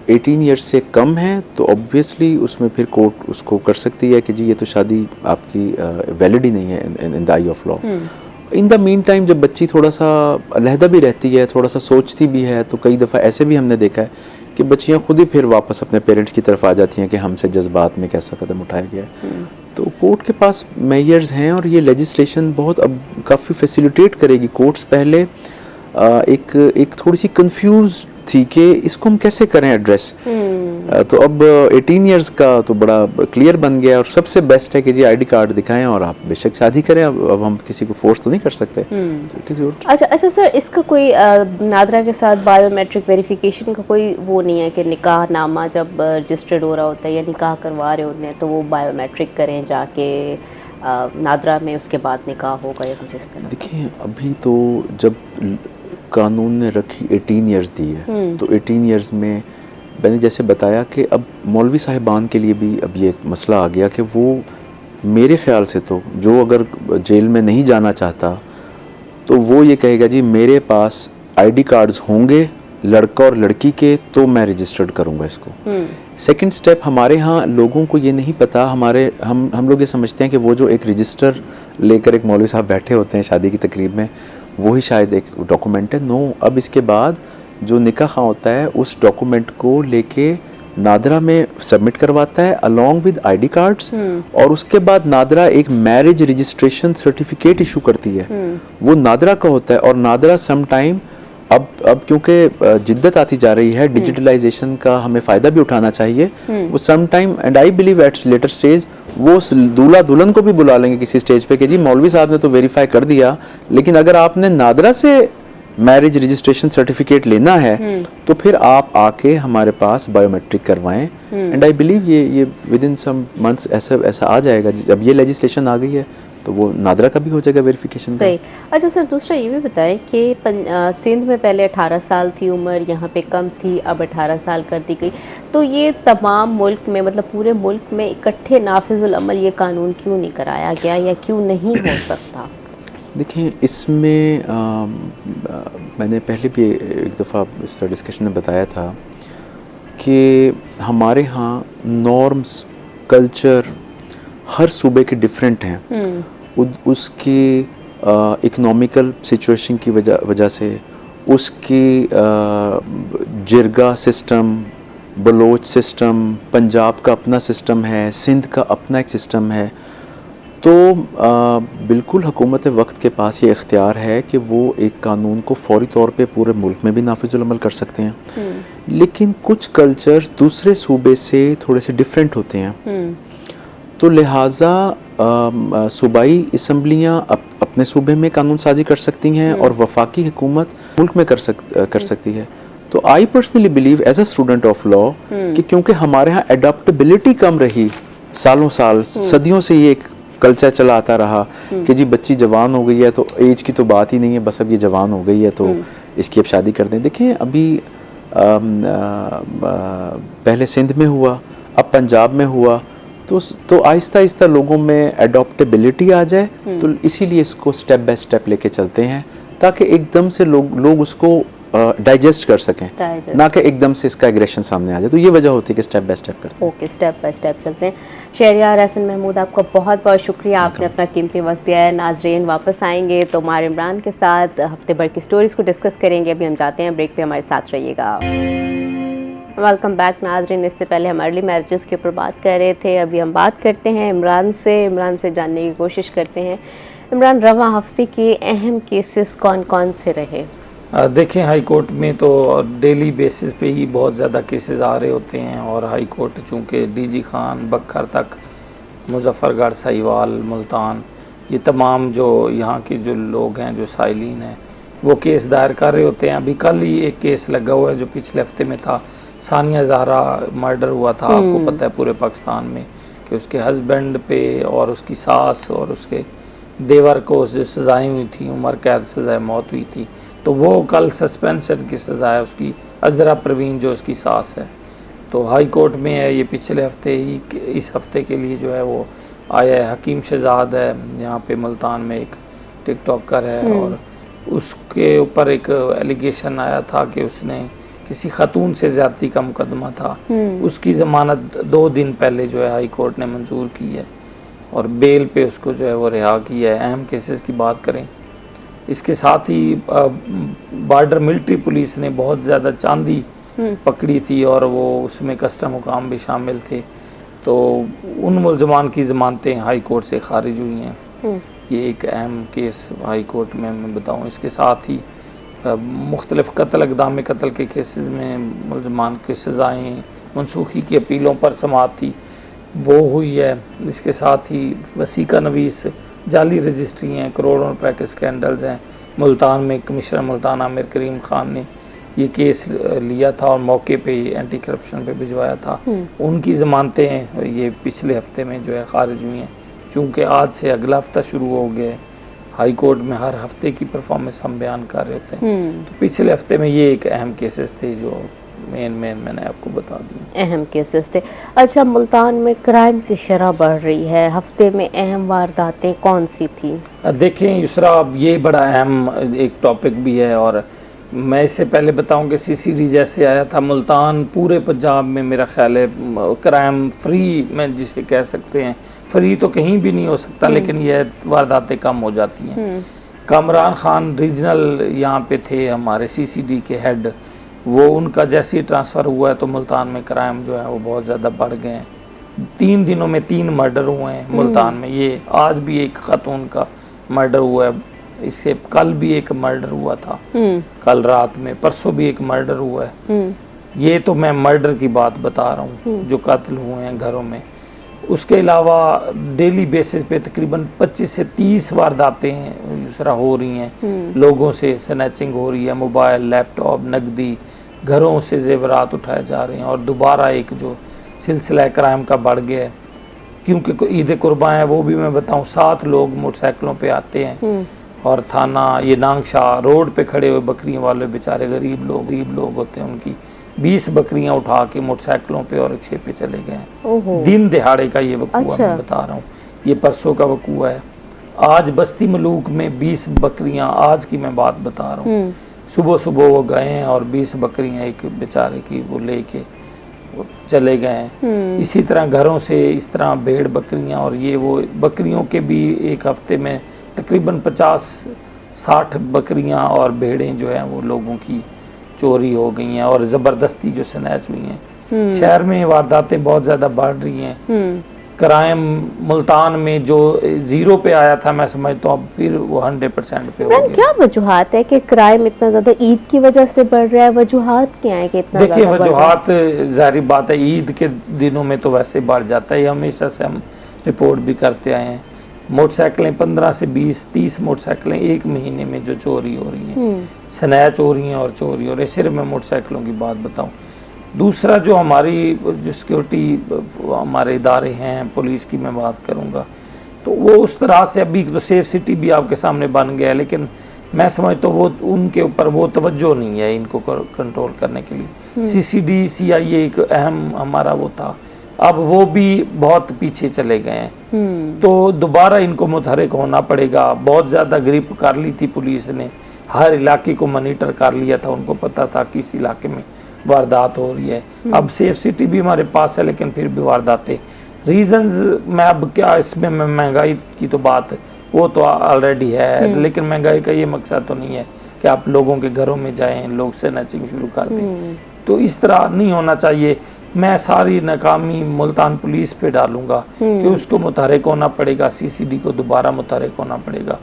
Speaker 3: 18 ईयर्स से कम है तो ऑब्वियसली उसमें फिर कोर्ट उसको कर सकती है कि जी ये तो शादी आपकी वैलिड ही नहीं है in the I of law. In the mean time जब बच्ची थोड़ा सा अलहदा भी रहती है, थोड़ा सा सोचती भी है, तो कई दफ़ा ऐसे भी हमने देखा है कि बच्चियां खुद ही फिर वापस अपने पेरेंट्स की तरफ आ जाती हैं कि हमसे जज्बात में कैसा कदम उठाया गया है। तो कोर्ट के पास मेयर्स हैं और ये लेजिस्लेशन बहुत अब काफ़ी फैसिलिटेट करेगी। कोर्ट्स पहले एक थोड़ी सी कंफ्यूज थी कि इसको हम कैसे करें एड्रेस, तो अब 18 इयर्स का तो बड़ा क्लियर बन गया, और सबसे बेस्ट है कि जी आईडी कार्ड दिखाएं और आप बेशक शादी करें। अब हम किसी को फोर्स तो नहीं कर सकते।
Speaker 1: अच्छा सर, इसका कोई नादरा के साथ बायोमेट्रिक वेरिफिकेशन का कोई वो नहीं है कि निकाह नामा जब रजिस्टर्ड हो रहा होता है या निकाह करवा रहे होते हैं तो वो बायोमेट्रिक करें जाके, नादरा में उसके बाद निकाह होगा या कुछ इस तरह?
Speaker 3: देखिए अभी तो जब कानून ने रखी 18 इयर्स दी है, तो 18 इयर्स में मैंने जैसे बताया कि अब मौलवी साहिबान के लिए भी अब ये एक मसला आ गया कि वो मेरे ख़्याल से तो जो अगर जेल में नहीं जाना चाहता तो वो ये कहेगा जी मेरे पास आईडी कार्ड्स होंगे लड़का और लड़की के तो मैं रजिस्टर्ड करूँगा इसको। सेकंड स्टेप, हमारे यहाँ लोगों को ये नहीं पता, हम लोग ये समझते हैं कि वो जो एक रजिस्टर लेकर एक मौलवी साहब बैठे होते हैं शादी की तकरीब में, वही शायद एक डॉक्यूमेंट है। नो, अब इसके बाद जो निकाह ख़ां होता है उस डॉक्यूमेंट को लेके नादरा में सबमिट करवाता है अलॉन्ग विद आईडी कार्ड्स, और उसके बाद नादरा एक मैरिज रजिस्ट्रेशन सर्टिफिकेट इशू करती है। वो नादरा का होता है, और नादरा सम टाइम अब क्योंकि जिद्दत आती जा रही है, डिजिटलाइजेशन का हमें फ़ायदा भी उठाना चाहिए। वो some time and I believe at later stage वो दूल्हा दुल्हन को भी बुला लेंगे किसी स्टेज पे कि जी मौलवी साहब ने तो वेरीफाई कर दिया, लेकिन अगर आपने नादरा से मैरिज रजिस्ट्रेशन सर्टिफिकेट लेना है तो फिर आप आके हमारे पास बायोमेट्रिक करवाएं। एंड आई बिलीव ये विद इन सम मंथ्स ऐसा आ जाएगा। जब ये लेजिस्लेशन आ गई है तो वो नादरा का भी हो जाएगा वेरिफिकेशन का।
Speaker 1: सही। अच्छा सर, दूसरा ये भी बताएं कि सिंध में पहले 18 साल थी उम्र, यहाँ पे कम थी, अब 18 साल कर दी गई, तो ये तमाम मुल्क में, मतलब पूरे मुल्क में इकट्ठे नाफिजुल अमल ये कानून क्यों नहीं कराया गया या क्यों नहीं हो सकता?
Speaker 3: देखिए इसमें मैंने पहले भी एक दफ़ा इस तरह डिस्कशन में बताया था कि हमारे यहाँ नॉर्म्स कल्चर हर सूबे के डिफरेंट हैं। उसकी इकोनॉमिकल सिचुएशन की वजह से, उसकी जिरगा सिस्टम, बलोच सिस्टम, पंजाब का अपना सिस्टम है, सिंध का अपना एक सिस्टम है। तो बिल्कुल हुकूमत वक्त के पास ये इख्तियार है कि वो एक कानून को फौरी तौर पे पूरे मुल्क में भी नाफिजुल अमल कर सकते हैं, लेकिन कुछ कल्चर्स दूसरे सूबे से थोड़े से डिफरेंट होते हैं। तो लिहाजा सूबाई असम्बलियाँ अपने सूबे में कानून साजी कर सकती हैं और वफाकी हुकूमत मुल्क में कर सकती है। तो I personally believe as a student of law कि क्योंकि हमारे यहाँ एडॉप्टेबिलिटी कम रही, सालों साल सदियों से ये एक कल्चर चला आता रहा कि जी बच्ची जवान हो गई है तो एज की तो बात ही नहीं है, बस अब ये जवान हो गई है तो इसकी अब शादी कर दें। देखिए अभी पहले सिंध में हुआ, अब पंजाब में हुआ, तो आहिस्ता आहिस्ता लोगों में एडॉप्टेबिलिटी आ जाए। तो इसीलिए इसको स्टेप बाय स्टेप लेके चलते हैं ताकि एकदम से लोग उसको डाइजेस्ट कर सकें, ना कि एकदम से इसका एग्रेशन सामने आ जाए। तो ये वजह होती है कि स्टेप बाय स्टेप करते हैं।
Speaker 1: ओके, स्टेप बाय स्टेप चलते हैं। शहरियार हसन महमूद, आपका बहुत बहुत शुक्रिया, आपने अपना कीमती वक्त दिया है। नाजरीन वापस आएंगे तो मार इमरान के साथ हफ्ते भर की स्टोरीज़ को डिस्कस करेंगे। अभी हम जाते हैं ब्रेक पे, हमारे साथ रहिएगा। वेलकम बैक नाजरीन। इससे पहले हम अर्ली मैरिजेस के ऊपर बात कर रहे थे, अभी हम बात करते हैं इमरान से जानने की कोशिश करते हैं। इमरान, रवां हफ्ते के अहम केसेस कौन कौन से रहे?
Speaker 2: देखें, हाई कोर्ट में तो डेली बेसिस पे ही बहुत ज़्यादा केसेस आ रहे होते हैं, और हाई कोर्ट चूँकि डीजी खान, बखर तक, मुजफ्फरगढ़, साहिवाल, मुल्तान, ये तमाम जो यहाँ के जो लोग हैं, जो साइलिन हैं, वो केस दायर कर रहे होते हैं। अभी कल ही एक केस लगा हुआ है जो पिछले हफ्ते में था, सानिया ज़हरा मर्डर हुआ था, आपको पता है पूरे पाकिस्तान में, कि उसके हस्बैंड पे और उसकी सास और उसके देवर को जो सज़ाएँ हुई थी, उम्र कैद सज़ाए मौत हुई थी, तो वो कल सस्पेंशन की सज़ा है उसकी, अजरा परवीन जो उसकी सास है, तो हाई कोर्ट में है। ये पिछले हफ्ते ही, इस हफ्ते के लिए जो है वो आया है। हकीम शहजाद है यहाँ पे मुल्तान में, एक टिकटॉकर है, और उसके ऊपर एक एलिगेशन आया था कि उसने किसी खातून से ज़्यादती का मुकदमा था। उसकी ज़मानत 2 दिन पहले जो है हाई कोर्ट ने मंजूर की है, और बेल पे उसको जो है वो रिहा किया है। अहम केसेस की बात करें, इसके साथ ही बॉर्डर मिलिट्री पुलिस ने बहुत ज़्यादा चांदी पकड़ी थी, और वो उसमें कस्टम हुकाम भी शामिल थे, तो उन मुलजमान की ज़मानतें हाई कोर्ट से खारिज हुई हैं। ये एक अहम केस हाई कोर्ट में मैं बताऊँ। इसके साथ ही मुख्तलिफ़ कत्ल, इक़दाम कत्ल के केसेस में मुलजमान की सज़ाएँ मनसूखी की अपीलों पर समाअत थी, वो हुई है। इसके साथ ही वसीका नवीस जाली रजिस्ट्री हैं, करोड़ों रुपए के स्कैंडल्स हैं। मुल्तान में कमिश्नर मुल्तान आमिर करीम खान ने ये केस लिया था और मौके पे एंटी करप्शन पे भिजवाया था। उनकी ज़मानतें ये पिछले हफ्ते में जो है खारिज हुई हैं, चूँकि आज से अगला हफ्ता शुरू हो गया है, हाई कोर्ट में हर हफ्ते की परफॉर्मेंस हम बयान कर रहे होते हैं। तो पिछले हफ्ते में ये एक अहम केसेस थे जो मेन मैंने आपको बता दिया।
Speaker 1: अहम केसेस थे। अच्छा, मुल्तान में क्राइम की शरह बढ़ रही है, हफ्ते में अहम वारदातें कौन सी थी?
Speaker 2: देखें युसरा, अब ये बड़ा अहम एक टॉपिक भी है, और मैं इससे पहले बताऊं कि CCD जैसे आया था, मुल्तान पूरे पंजाब में मेरा ख्याल है क्राइम फ्री में जिसे कह सकते हैं, फ्री तो कहीं भी नहीं हो सकता, लेकिन यह वारदातें कम हो जाती हैं। कामरान खान रीजनल यहाँ पे थे हमारे CCD के हेड, वो उनका जैसे ही ट्रांसफ़र हुआ है तो मुल्तान में क्राइम जो है वो बहुत ज़्यादा बढ़ गए हैं। 3 दिनों में 3 मर्डर हुए हैं मुल्तान में। ये आज भी एक खातून का मर्डर हुआ है, इससे कल भी एक मर्डर हुआ था, कल रात में, परसों भी एक मर्डर हुआ है। ये तो मैं मर्डर की बात बता रहा हूँ जो कत्ल हुए हैं घरों में। उसके अलावा डेली बेसिस पे तकरीबन 25 से 30 वारदातें दूसरा हो रही हैं, लोगों से स्नैचिंग हो रही है, मोबाइल, लैपटॉप, नकदी, घरों से जेवरात उठाए जा रहे हैं। और दोबारा एक जो सिलसिला क्राइम का बढ़ गया है, क्योंकि ईद कुर्बान है, वो भी मैं बताऊं 7 लोग मोटरसाइकिलों पे आते हैं और थाना ये नांगशाह रोड पे खड़े हुए बकरियों वाले बेचारे गरीब लोग होते हैं, उनकी 20 बकरियां उठा के मोटरसाइकिलों पे और रिक्शे पे चले गए। दिन दिहाड़े का ये वकूआ मैं बता रहा हूँ, ये परसों का वकूआ है। आज बस्ती मलूक में 20 बकरियां, आज की मैं बात बता रहा हूँ, सुबह सुबह वो गए हैं और 20 बकरियां एक बेचारे की वो लेके वो चले गए हैं। इसी तरह घरों से इस तरह भेड़ बकरियां, और ये वो बकरियों के भी एक हफ्ते में तकरीबन 50-60 बकरियां और भेड़ें जो हैं वो लोगों की चोरी हो गई हैं और ज़बरदस्ती जो स्नैच हुई हैं। शहर में वारदातें बहुत ज़्यादा बढ़ रही हैं। क्राइम मुल्तान में जो 0 पे आया था, मैं समझता हूँ अब फिर वो 100% पे हो गया।
Speaker 1: क्या वजूहात है कि क्राइम इतना ज़्यादा ईद की वजह से बढ़ रहा है? वजूहात क्या है कि इतना ज़्यादा?
Speaker 2: देखिए वजूहात जाहिर बात है, ईद के दिनों में तो वैसे बढ़ जाता है, हमेशा से हम रिपोर्ट भी करते आए हैं। मोटरसाइकिलें 15 से 20-30 मोटरसाइकिलें एक महीने में जो चोरी हो रही हैं, स्नैच हो रही हैं और चोरी हो रही है। सिर्फ मैं मोटरसाइकिलों की बात बताऊं। दूसरा जो हमारी जो सिक्योरिटी हमारे इदारे हैं, पुलिस की मैं बात करूंगा, तो वो उस तरह से अभी तो सेफ सिटी भी आपके सामने बन गया है, लेकिन मैं समझता हूँ वो उनके ऊपर वो तवज्जो नहीं है इनको कंट्रोल करने के लिए। CCD CIA एक अहम हमारा वो था, अब वो भी बहुत पीछे चले गए हैं। तो दोबारा इनको मुतहरिक होना पड़ेगा। बहुत ज़्यादा ग्रिप कर ली थी पुलिस ने, हर इलाके को मॉनिटर कर लिया था, उनको पता था किस इलाके में वारदात हो रही है। अब सेफ सिटी भी हमारे पास है, लेकिन फिर भी वारदातें, रीजंस मैं अब क्या इसमें मैं महंगाई की तो बात वो तो ऑलरेडी है, लेकिन महंगाई का ये मकसद तो नहीं है कि आप लोगों के घरों में जाएं, लोग स्नैचिंग शुरू कर दें। तो इस तरह नहीं होना चाहिए। मैं सारी नाकामी मुल्तान पुलिस पे डालूंगा कि उसको मुतहरिक होना पड़ेगा, CCD को दोबारा मुतहरिक होना पड़ेगा।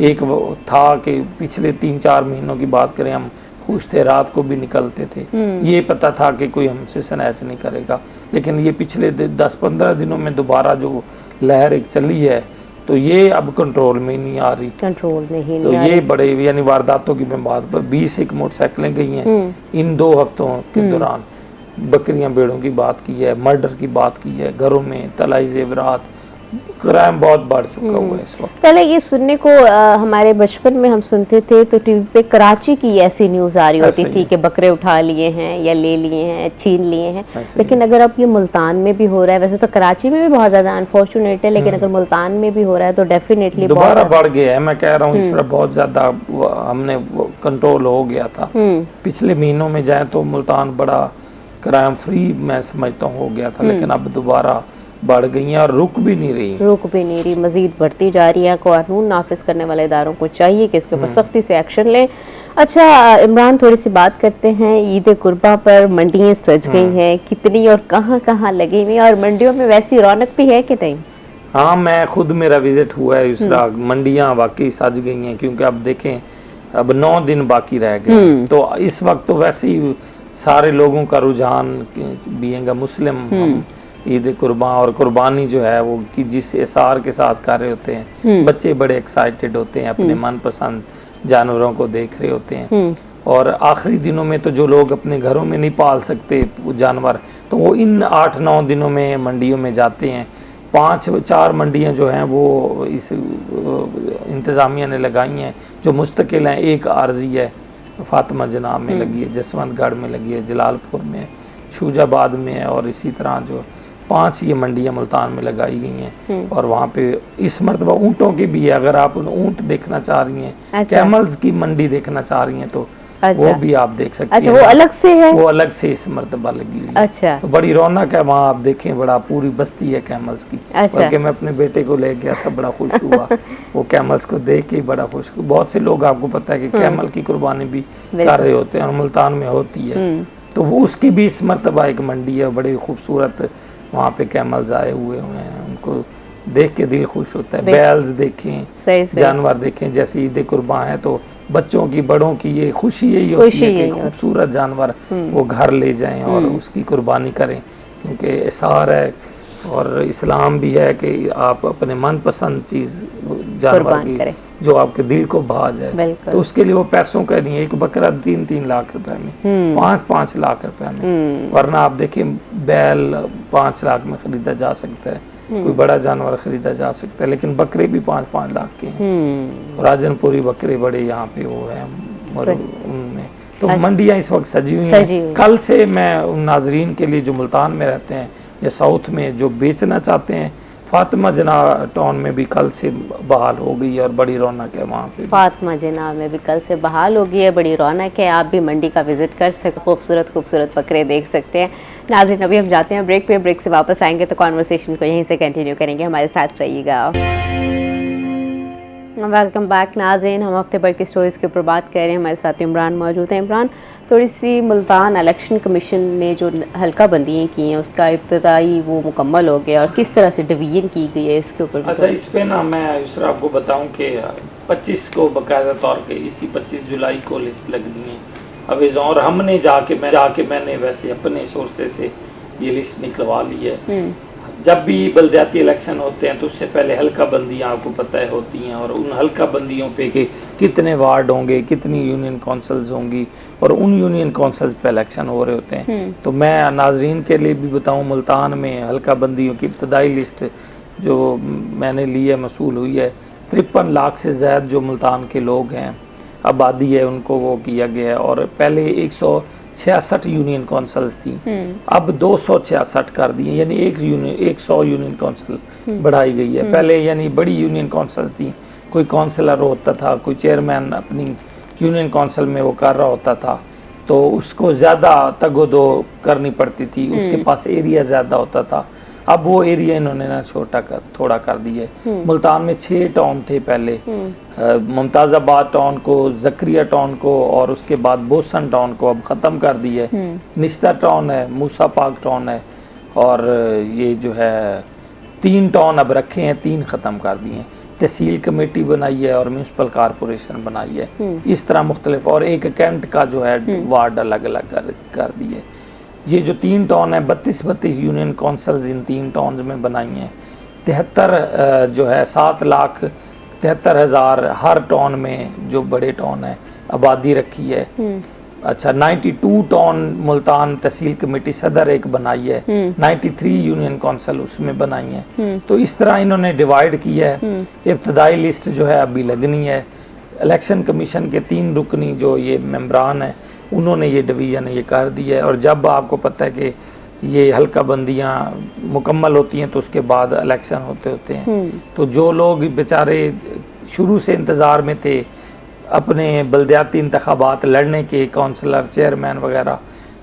Speaker 2: एक वो था कि पिछले 3-4 महीनों की बात करें, हम खुश थे, रात को भी निकलते थे, ये पता था कि कोई हमसे स्नैच नहीं करेगा, लेकिन ये पिछले 10-15 दिनों में दोबारा जो लहर एक चली है, तो ये अब कंट्रोल में नहीं आ रही।
Speaker 1: कंट्रोल में ही
Speaker 2: तो
Speaker 1: नहीं आ
Speaker 2: ये
Speaker 1: रही।
Speaker 2: बड़े यानी वारदातों की मैं बात पर 20 एक मोटरसाइकिलें गई हैं इन 2 हफ्तों के दौरान। बकरियां भेड़ों की बात की है, मर्डर की बात की है, घरों में तलाई जेवरात, क्राइम बहुत बढ़ चुका हुआ है इस वक्त।
Speaker 1: पहले ये सुनने को हमारे बचपन में हम सुनते थे तो टीवी पे कराची की ऐसी न्यूज़ आ रही होती थी कि बकरे उठा लिए हैं या ले लिए हैं, छीन लिए हैं, लेकिन अगर अब ये मुल्तान में भी हो रहा है, वैसे तो कराची में भी बहुत ज़्यादा अनफॉर्चुनेट है, लेकिन अगर मुल्तान में भी हो रहा है तो डेफिनेटली
Speaker 2: दोबारा बढ़ गया है। मैं कह रहा हूँ इस पर बहुत ज़्यादा हमने कंट्रोल हो गया था। पिछले महीनों में जाए तो मुल्तान बड़ा क्राइम फ्री मैं समझता हूँ हो गया था, लेकिन अब दोबारा बढ़ गई हैं और रुक भी नहीं रही,
Speaker 1: मजीद बढ़ती जा रही है। कानून नाफिज करने वाले इदारों को चाहिए कि इसके ऊपर सख्ती से एक्शन लें। अच्छा इमरान, थोड़ी सी बात करते हैं ईद कुर्बा पर। मंडियाँ सज गई हैं, कितनी और कहाँ कहाँ लगी हुई, और मंडियों में वैसी रौनक भी है कि नहीं?
Speaker 2: हाँ, मैं खुद मेरा विजिट हुआ है, इस मंडियाँ वाकई सज गई हैं, क्योंकि अब देखें अब 9 दिन बाकी रह गए, तो इस वक्त तो वैसे ही सारे लोगों का रुझान बीइंग मुस्लिम ईद कुर्बान और कुर्बानी जो है वो कि जिस एसार के साथ कर रहे होते हैं, बच्चे बड़े एक्साइटेड होते हैं, अपने मनपसंद जानवरों को देख रहे होते हैं। और आखिरी दिनों में तो जो लोग अपने घरों में नहीं पाल सकते वो जानवर, तो वो इन 8-9 दिनों में मंडियों में जाते हैं, 4 मंडियां जो हैं वो इस इंतज़ामिया ने लगाई हैं जो मुस्तकिल हैं। एक आर्जी है फातिमा जनाब में लगी है, जसवंतगढ़ में लगी है, जलालपुर में, शूजाबाद में है, और इसी तरह जो 5 ये मंडियां मुल्तान में लगाई गई हैं। और वहाँ पे इस मरतबा ऊँटों की भी है, अगर आप ऊँट देखना चाह रही हैं,
Speaker 1: अच्छा।
Speaker 2: कैमल्स की मंडी देखना चाह रही हैं तो
Speaker 1: अच्छा।
Speaker 2: वो भी आप देख सकते
Speaker 1: अच्छा,
Speaker 2: हैं।
Speaker 1: वो अलग से है?
Speaker 2: वो अलग से इस मरतबा लगी हुई है।
Speaker 1: अच्छा।
Speaker 2: तो बड़ी रौनक है वहाँ, आप देखें, बड़ा पूरी बस्ती है कैमल्स की।
Speaker 1: अच्छा।
Speaker 2: बल्कि मैं अपने बेटे को ले गया था, बड़ा खुश हुआ वो कैमल्स को देख के बड़ा खुश। बहुत से लोग, आपको पता है कि कैमल की कुर्बानी भी कर रहे होते हैं और मुल्तान में होती है, तो वो उसकी भी इस मरतबा एक मंडी है, बड़ी खूबसूरत वहाँ पे कैमल्स आए हुए हैं, उनको देख के दिल खुश होता है। बैल्स देखें, जानवर देखें, जैसे ईद कुर्बान है तो बच्चों की, बड़ों की ये खुशी यही होती है कि खूबसूरत जानवर वो घर ले जाएं और उसकी कुर्बानी करें, क्योंकि इसार है और इस्लाम भी है कि आप अपने मनपसंद चीज़ जानवर की जो आपके दिल को भा जाए, तो उसके लिए वो पैसों का नहीं है। एक बकरा 3-3 लाख रुपए में, 5-5 लाख रुपए में, वरना आप देखिए बैल 5 लाख में खरीदा जा सकता है, कोई बड़ा जानवर खरीदा जा सकता है, लेकिन बकरे भी 5-5 लाख के हैं। राजनपुरी बकरे बड़े यहाँ पे वो हैं उनमें। तो मंडियाँ इस वक्त सजी हुई हैं। कल से मैं उन नाजरीन के लिए जो मुल्तान में रहते हैं या साउथ में जो बेचना चाहते हैं, फातिमा जना टाउन में भी कल से बहाल हो गई है और बड़ी रौनक है वहाँ पे।
Speaker 1: फातिमा जना में भी कल से बहाल हो गई है, बड़ी रौनक है। आप भी मंडी का विजिट कर सकते, खूबसूरत खूबसूरत बकरे देख सकते हैं। नाज़रीन, अभी हम जाते हैं ब्रेक पे, ब्रेक से वापस आएंगे तो कॉन्वर्सेशन को यहीं से कंटिन्यू करेंगे, हमारे साथ रहिएगा। वेलकम बैक नाज़रीन, हम हफ्ते भर की स्टोरीज़ के ऊपर बात कर रहे हैं, हमारे साथ इमरान मौजूद हैं। इमरान, थोड़ी सी मुल्तान इलेक्शन कमीशन ने जो हल्का बंदियाँ की हैं उसका इब्तदाई वो मुकम्मल हो गया और किस तरह से डिवीजन की गई है इसके ऊपर?
Speaker 2: अच्छा, इस पे ना मैं इस तरह आपको बताऊं कि 25 को बाकायदा तौर पे इसी 25 जुलाई को लिस्ट लगनी है अवेज़, और हमने मैंने वैसे अपने सोर्सेज से ये लिस्ट निकलवा ली है। जब भी बलदियाती इलेक्शन होते हैं तो उससे पहले हल्का बंदियाँ आपको पता है होती हैं, और उन हल्का बंदियों पे कि कितने वार्ड होंगे, कितनी यूनियन काउंसिल्स होंगी, और उन यूनियन काउंसिल्स पे इलेक्शन हो रहे होते हैं। तो मैं नाजरीन के लिए भी बताऊं, मुल्तान में हल्का बंदियों की इब्तदाई लिस्ट जो मैंने ली है, मसूल हुई है, 53 लाख से ज़्यादा जो मुल्तान के लोग हैं, आबादी है, उनको वो किया गया है। और पहले 166 यूनियन काउंसिल्स थी, अब 266 कर दिए, यानी 100 यूनियन काउंसिल बढ़ाई गई है। पहले यानी बड़ी यूनियन काउंसिल्स थी, कोई काउंसिलर होता था, कोई चेयरमैन अपनी यूनियन काउंसिल में वो कर रहा होता था, तो उसको ज़्यादा तगोदो करनी पड़ती थी, उसके पास एरिया ज़्यादा होता था। अब वो एरिया इन्होंने ना थोड़ा कर दिए। मुल्तान में 6 टाउन थे पहले, मुमताज़ाबाद टाउन को, जक्रिया टाउन को, और उसके बाद बोसन टाउन को अब ख़त्म कर दिए। निश्ता टाउन है, मूसा पाक टाउन है, और ये जो है 3 टाउन अब रखे हैं, 3 ख़त्म कर दिए। तहसील कमेटी बनाई है और म्यूनसिपल कारपोरेशन बनाई है, इस तरह मुख्तलिफ, और एक कैंट का जो है वार्ड अलग अलग कर दिए। ये जो 3 टाउन है, 32 यूनियन काउंसिल्स इन 3 टाउन्स में बनाई हैं। 73 जो है 7,73,000 हर टाउन में, जो बड़े टाउन है, आबादी रखी है। अच्छा, 92 टाउन मुल्तान तहसील कमेटी सदर एक बनाई है, 93 यूनियन काउंसिल उसमें बनाई है। तो इस तरह इन्होंने डिवाइड किया है। इब्तदाई लिस्ट जो है अभी लगनी है। इलेक्शन कमीशन के 3 रुकनी जो ये मेंबरान है, उन्होंने ये डिवीज़न ये कर दिया है। और जब आपको पता है कि ये हल्का बंदियाँ मुकम्मल होती हैं तो उसके बाद इलेक्शन होते हैं, तो जो लोग बेचारे शुरू से इंतज़ार में थे अपने बलदियाती इंतखाबात लड़ने के, काउंसलर, चेयरमैन वगैरह,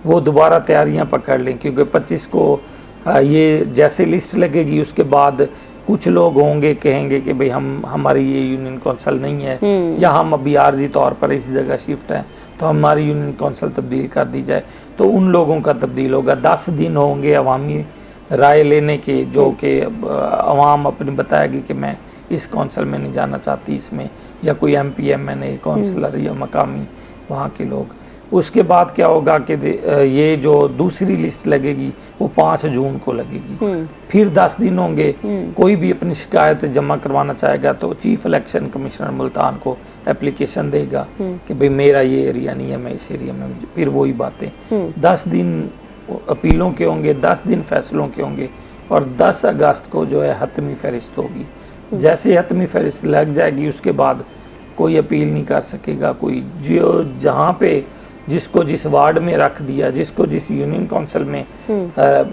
Speaker 2: वो दोबारा तैयारियां पकड़ लें, क्योंकि 25 को ये जैसे लिस्ट लगेगी उसके बाद कुछ लोग होंगे कहेंगे कि भाई हमारी ये यूनियन काउंसिल नहीं है, या हम अभी आर्जी तौर पर इस जगह शिफ्ट हैं, तो हमारी यूनियन काउंसिल तब्दील कर दी जाए। तो उन लोगों का तब्दील होगा। 10 दिन होंगे अवामी राय लेने के, जो कि अवाम अपनी बताएगी कि मैं इस काउंसिल में नहीं जाना चाहती, इसमें, या कोई MPMNA काउंसलर या मकामी वहाँ के लोग। उसके बाद क्या होगा कि ये जो दूसरी लिस्ट लगेगी वो 5 जून को लगेगी। फिर 10 दिन होंगे, कोई भी अपनी शिकायत जमा करवाना चाहेगा तो चीफ इलेक्शन कमिश्नर मुल्तान को एप्लीकेशन देगा कि भाई मेरा ये एरिया नहीं है, मैं इस एरिया में, फिर वही बातें। 10 दिन अपीलों के होंगे, 10 दिन फैसलों के होंगे, और 10 अगस्त को जो है हतमी फहरिस्त होगी। जैसे ही हतमी फहरिस्त लग जाएगी उसके बाद कोई अपील नहीं कर सकेगा कोई, जो जहाँ पे जिसको जिस वार्ड में रख दिया, जिसको जिस यूनियन काउंसिल में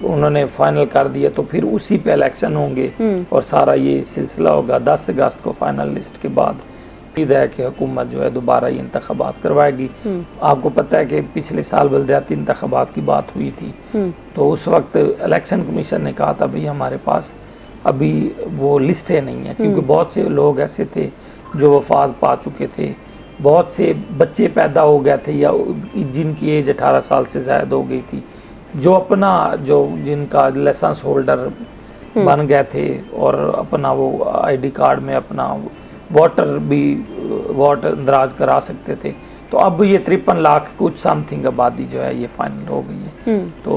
Speaker 2: उन्होंने फाइनल कर दिया, तो फिर उसी पे इलेक्शन होंगे और सारा ये सिलसिला होगा। 10 अगस्त को फाइनल लिस्ट के बाद उम्मीद है कि हुकूमत जो है दोबारा ये इंतखाबात करवाएगी। आपको पता है कि पिछले साल बल्दियाती इंतखाबात की बात हुई थी, तो उस वक्त इलेक्शन कमीशन ने कहा था भाई हमारे पास अभी वो लिस्टें नहीं है, क्योंकि बहुत से लोग ऐसे थे जो वफात पा चुके थे, बहुत से बच्चे पैदा हो गए थे या जिनकी एज 18 साल से ज़्यादा हो गई थी, जो अपना जो जिनका लाइसेंस होल्डर बन गए थे और अपना वो आईडी कार्ड में अपना वोट दराज करा सकते थे। तो अब ये 53 लाख कुछ समथिंग आबादी जो है ये फाइनल हो गई है। तो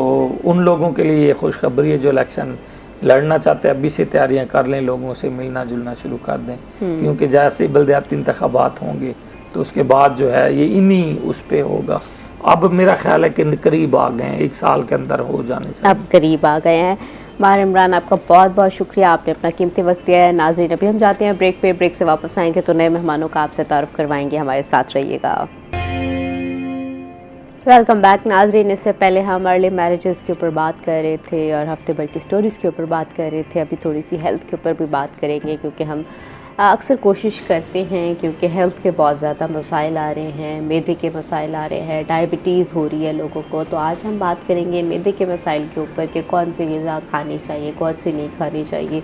Speaker 2: उन लोगों के लिए ये खुशखबरी है जो इलेक्शन लड़ना चाहते हैं, अभी से तैयारियां कर लें, लोगों से मिलना जुलना शुरू कर दें, क्योंकि जैसे बल्दियाती इंतखाबात होंगे तो उसके बाद जो है ये इन्हीं उस पे होगा। अब मेरा ख्याल है कि करीब आ गए हैं, 1 साल के अंदर हो जाने चाहिए।
Speaker 1: अब करीब आ गए हैं। माहिर इमरान, आपका बहुत बहुत शुक्रिया, आपने अपना कीमती वक्त दिया है। नाज़रीन, अभी हम जाते हैं ब्रेक पे, ब्रेक से वापस आएंगे तो नए मेहमानों का आपसे तारुफ करवाएंगे, हमारे साथ रहिएगा। वेलकम बैक नाज़रीन। इससे पहले हम अर्ली मैरिजेस के ऊपर बात कर रहे थे और हफ्ते भर की स्टोरीज़ के ऊपर बात कर रहे थे। अभी थोड़ी सी हेल्थ के ऊपर भी बात करेंगे, क्योंकि हम अक्सर कोशिश करते हैं, क्योंकि हेल्थ के बहुत ज़्यादा मसाइल आ रहे हैं, मैदे के मसाइल आ रहे हैं, डायबिटीज़ हो रही है लोगों को। तो आज हम बात करेंगे मैदे के मसाइल के ऊपर कि कौन सी ग़िज़ा खानी चाहिए, कौन सी नहीं खानी चाहिए।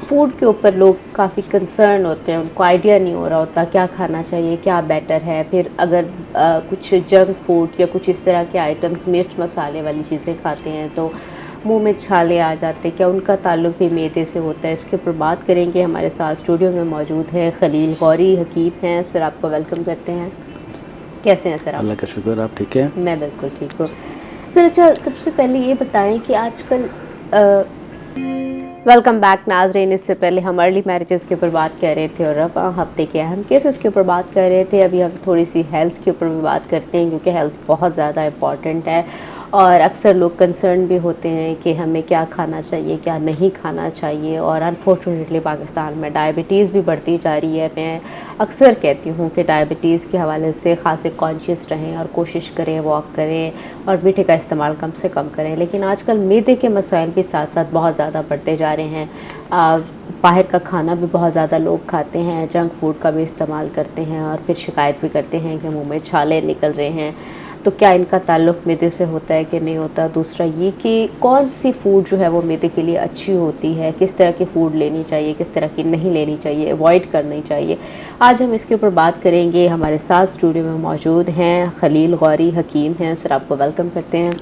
Speaker 1: फूड के ऊपर लोग काफ़ी कंसर्न होते हैं, उनको आइडिया नहीं हो रहा होता क्या खाना चाहिए, क्या बेटर है। फिर अगर कुछ जंक फूड या कुछ इस तरह के आइटम्स, मिर्च मसाले वाली चीज़ें खाते हैं तो मुंह में छाले आ जाते, क्या उनका ताल्लुक भी मैदे से होता है? इसके ऊपर बात करेंगे। हमारे साथ स्टूडियो में मौजूद हैं खलील गौरी हकीम हैं। सर, आपको वेलकम करते हैं। कैसे हैं सर आप?
Speaker 4: अल्लाह का शुक्र, आप ठीक हैं?
Speaker 1: मैं बिल्कुल ठीक हूँ सर। अच्छा, सबसे पहले ये बताएं कि आजकल वेलकम बैक नाज़रीन। इससे पहले हम अर्ली मैरिजेस के ऊपर बात कर रहे थे और अब हफ्ते के अहम केसेस के ऊपर बात कर रहे थे। अभी हम थोड़ी सी हेल्थ के ऊपर भी बात करते हैं, क्योंकि हेल्थ बहुत ज़्यादा इम्पॉर्टेंट है और अक्सर लोग कंसर्न भी होते हैं कि हमें क्या खाना चाहिए, क्या नहीं खाना चाहिए। और अनफॉर्चुनेटली पाकिस्तान में डायबिटीज़ भी बढ़ती जा रही है। मैं अक्सर कहती हूँ कि डायबिटीज़ के हवाले से ख़ास कॉन्शियस रहें और कोशिश करें, वॉक करें और मीठे का इस्तेमाल कम से कम करें। लेकिन आजकल मैदे के मसाइल भी साथ साथ बहुत ज़्यादा बढ़ते जा रहे हैं। बाहर का खाना भी बहुत ज़्यादा लोग खाते हैं, जंक फूड का भी इस्तेमाल करते हैं और फिर शिकायत भी करते हैं कि मुँह में छाले निकल रहे हैं। तो क्या इनका ताल्लुक मैदे से होता है कि नहीं होता? दूसरा ये कि कौन सी फ़ूड जो है वो मैदे के लिए अच्छी होती है, किस तरह की फ़ूड लेनी चाहिए, किस तरह की नहीं लेनी चाहिए, अवॉइड करनी चाहिए। आज हम इसके ऊपर बात करेंगे। हमारे साथ स्टूडियो में मौजूद हैं खलील गौरी हकीम हैं। सर, आपको वेलकम करते हैं।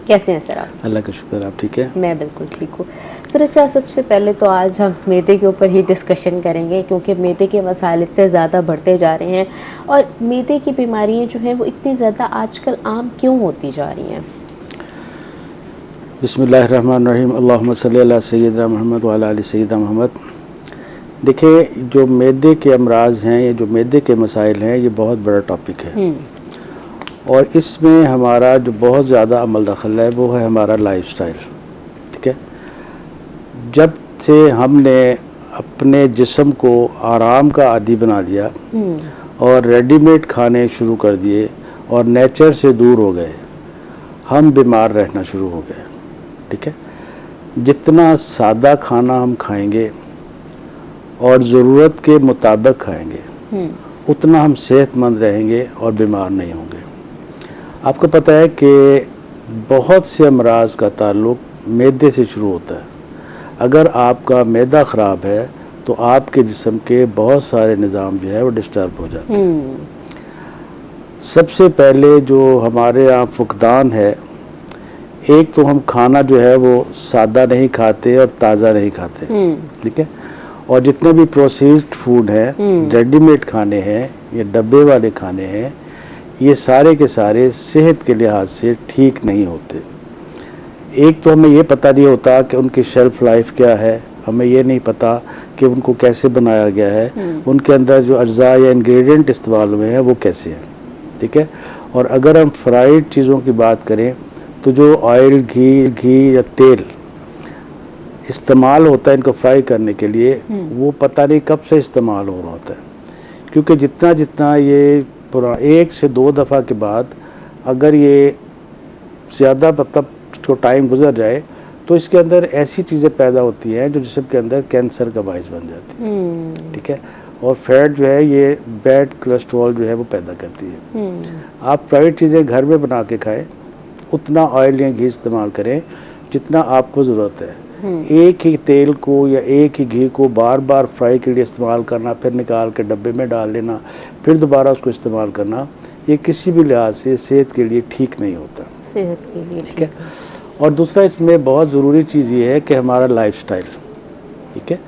Speaker 1: कैसे हैं सर आप?
Speaker 4: अल्लाह का शुक्र, आप ठीक है?
Speaker 1: मैं बिल्कुल ठीक हूँ सर। अच्छा, सबसे पहले तो आज हम मैदे के ऊपर ही डिस्कशन करेंगे, क्योंकि मैदे के मसाइल इतने ज़्यादा बढ़ते जा रहे हैं और मैदे की बीमारियाँ जो हैं वो इतनी ज़्यादा आजकल आम क्यों होती जा रही हैं?
Speaker 4: बिस्मिल्लाहिर्रहमानिर्रहीम, अल्लाहुम्मा सल्ली अला सय्यिदना मुहम्मद व अला आलि सय्यिदना मुहम्मद। देखिए, जो मैदे के अमराज हैं, ये जो मैदे के मसाइल हैं, ये बहुत बड़ा टॉपिक है और इसमें हमारा जो बहुत ज़्यादा अमल दखल है वो है हमारा लाइफस्टाइल। ठीक है, जब से हमने अपने जिस्म को आराम का आदी बना लिया और रेडीमेड खाने शुरू कर दिए और नेचर से दूर हो गए, हम बीमार रहना शुरू हो गए। ठीक है, जितना सादा खाना हम खाएंगे और ज़रूरत के मुताबिक खाएंगे उतना हम सेहतमंद रहेंगे और बीमार नहीं होंगे। आपको पता है कि बहुत से अमराज का ताल्लुक मैदे से शुरू होता है। अगर आपका मैदा ख़राब है तो आपके जिस्म के बहुत सारे निज़ाम जो है वो डिस्टर्ब हो जाते हैं। सबसे पहले जो हमारे यहाँ फुकदान है, एक तो हम खाना जो है वो सादा नहीं खाते और ताज़ा नहीं खाते। ठीक है, और जितने भी प्रोसेस्ड फूड हैं, रेडीमेड खाने हैं, ये डब्बे वाले खाने हैं, ये सारे के सारे सेहत के लिहाज से ठीक नहीं होते। एक तो हमें ये पता नहीं होता कि उनकी शेल्फ़ लाइफ क्या है, हमें ये नहीं पता कि उनको कैसे बनाया गया है, उनके अंदर जो अज्जा या इंग्रेडिएंट इस्तेमाल हुए हैं वो कैसे हैं। ठीक है, और अगर हम फ्राइड चीज़ों की बात करें तो जो ऑयल, घी या तेल, इस्तेमाल होता है इनको फ्राई करने के लिए, वो पता नहीं कब से इस्तेमाल हो रहा होता है, क्योंकि जितना जितना ये पूरा 1 से 2 दफ़ा के बाद अगर ये ज़्यादा मतलब जो टाइम गुजर जाए तो इसके अंदर ऐसी चीज़ें पैदा होती हैं जो जिस्म के अंदर कैंसर का बायस बन जाती है। ठीक है, और फैट जो है ये बैड कोलेस्ट्रॉल जो है वो पैदा करती है। आप फ्राइड चीज़ें घर में बना के खाएं, उतना ऑयल या घी इस्तेमाल करें जितना आपको ज़रूरत है। एक ही तेल को या एक ही घी को बार बार फ्राई के लिए इस्तेमाल करना, फिर निकाल के डब्बे में डाल लेना, फिर दोबारा उसको इस्तेमाल करना, ये किसी भी लिहाज से सेहत के लिए ठीक नहीं होता।
Speaker 1: सेहत के लिए
Speaker 4: ठीक है। और दूसरा इसमें बहुत ज़रूरी चीज़ ये है कि हमारा लाइफस्टाइल, ठीक है,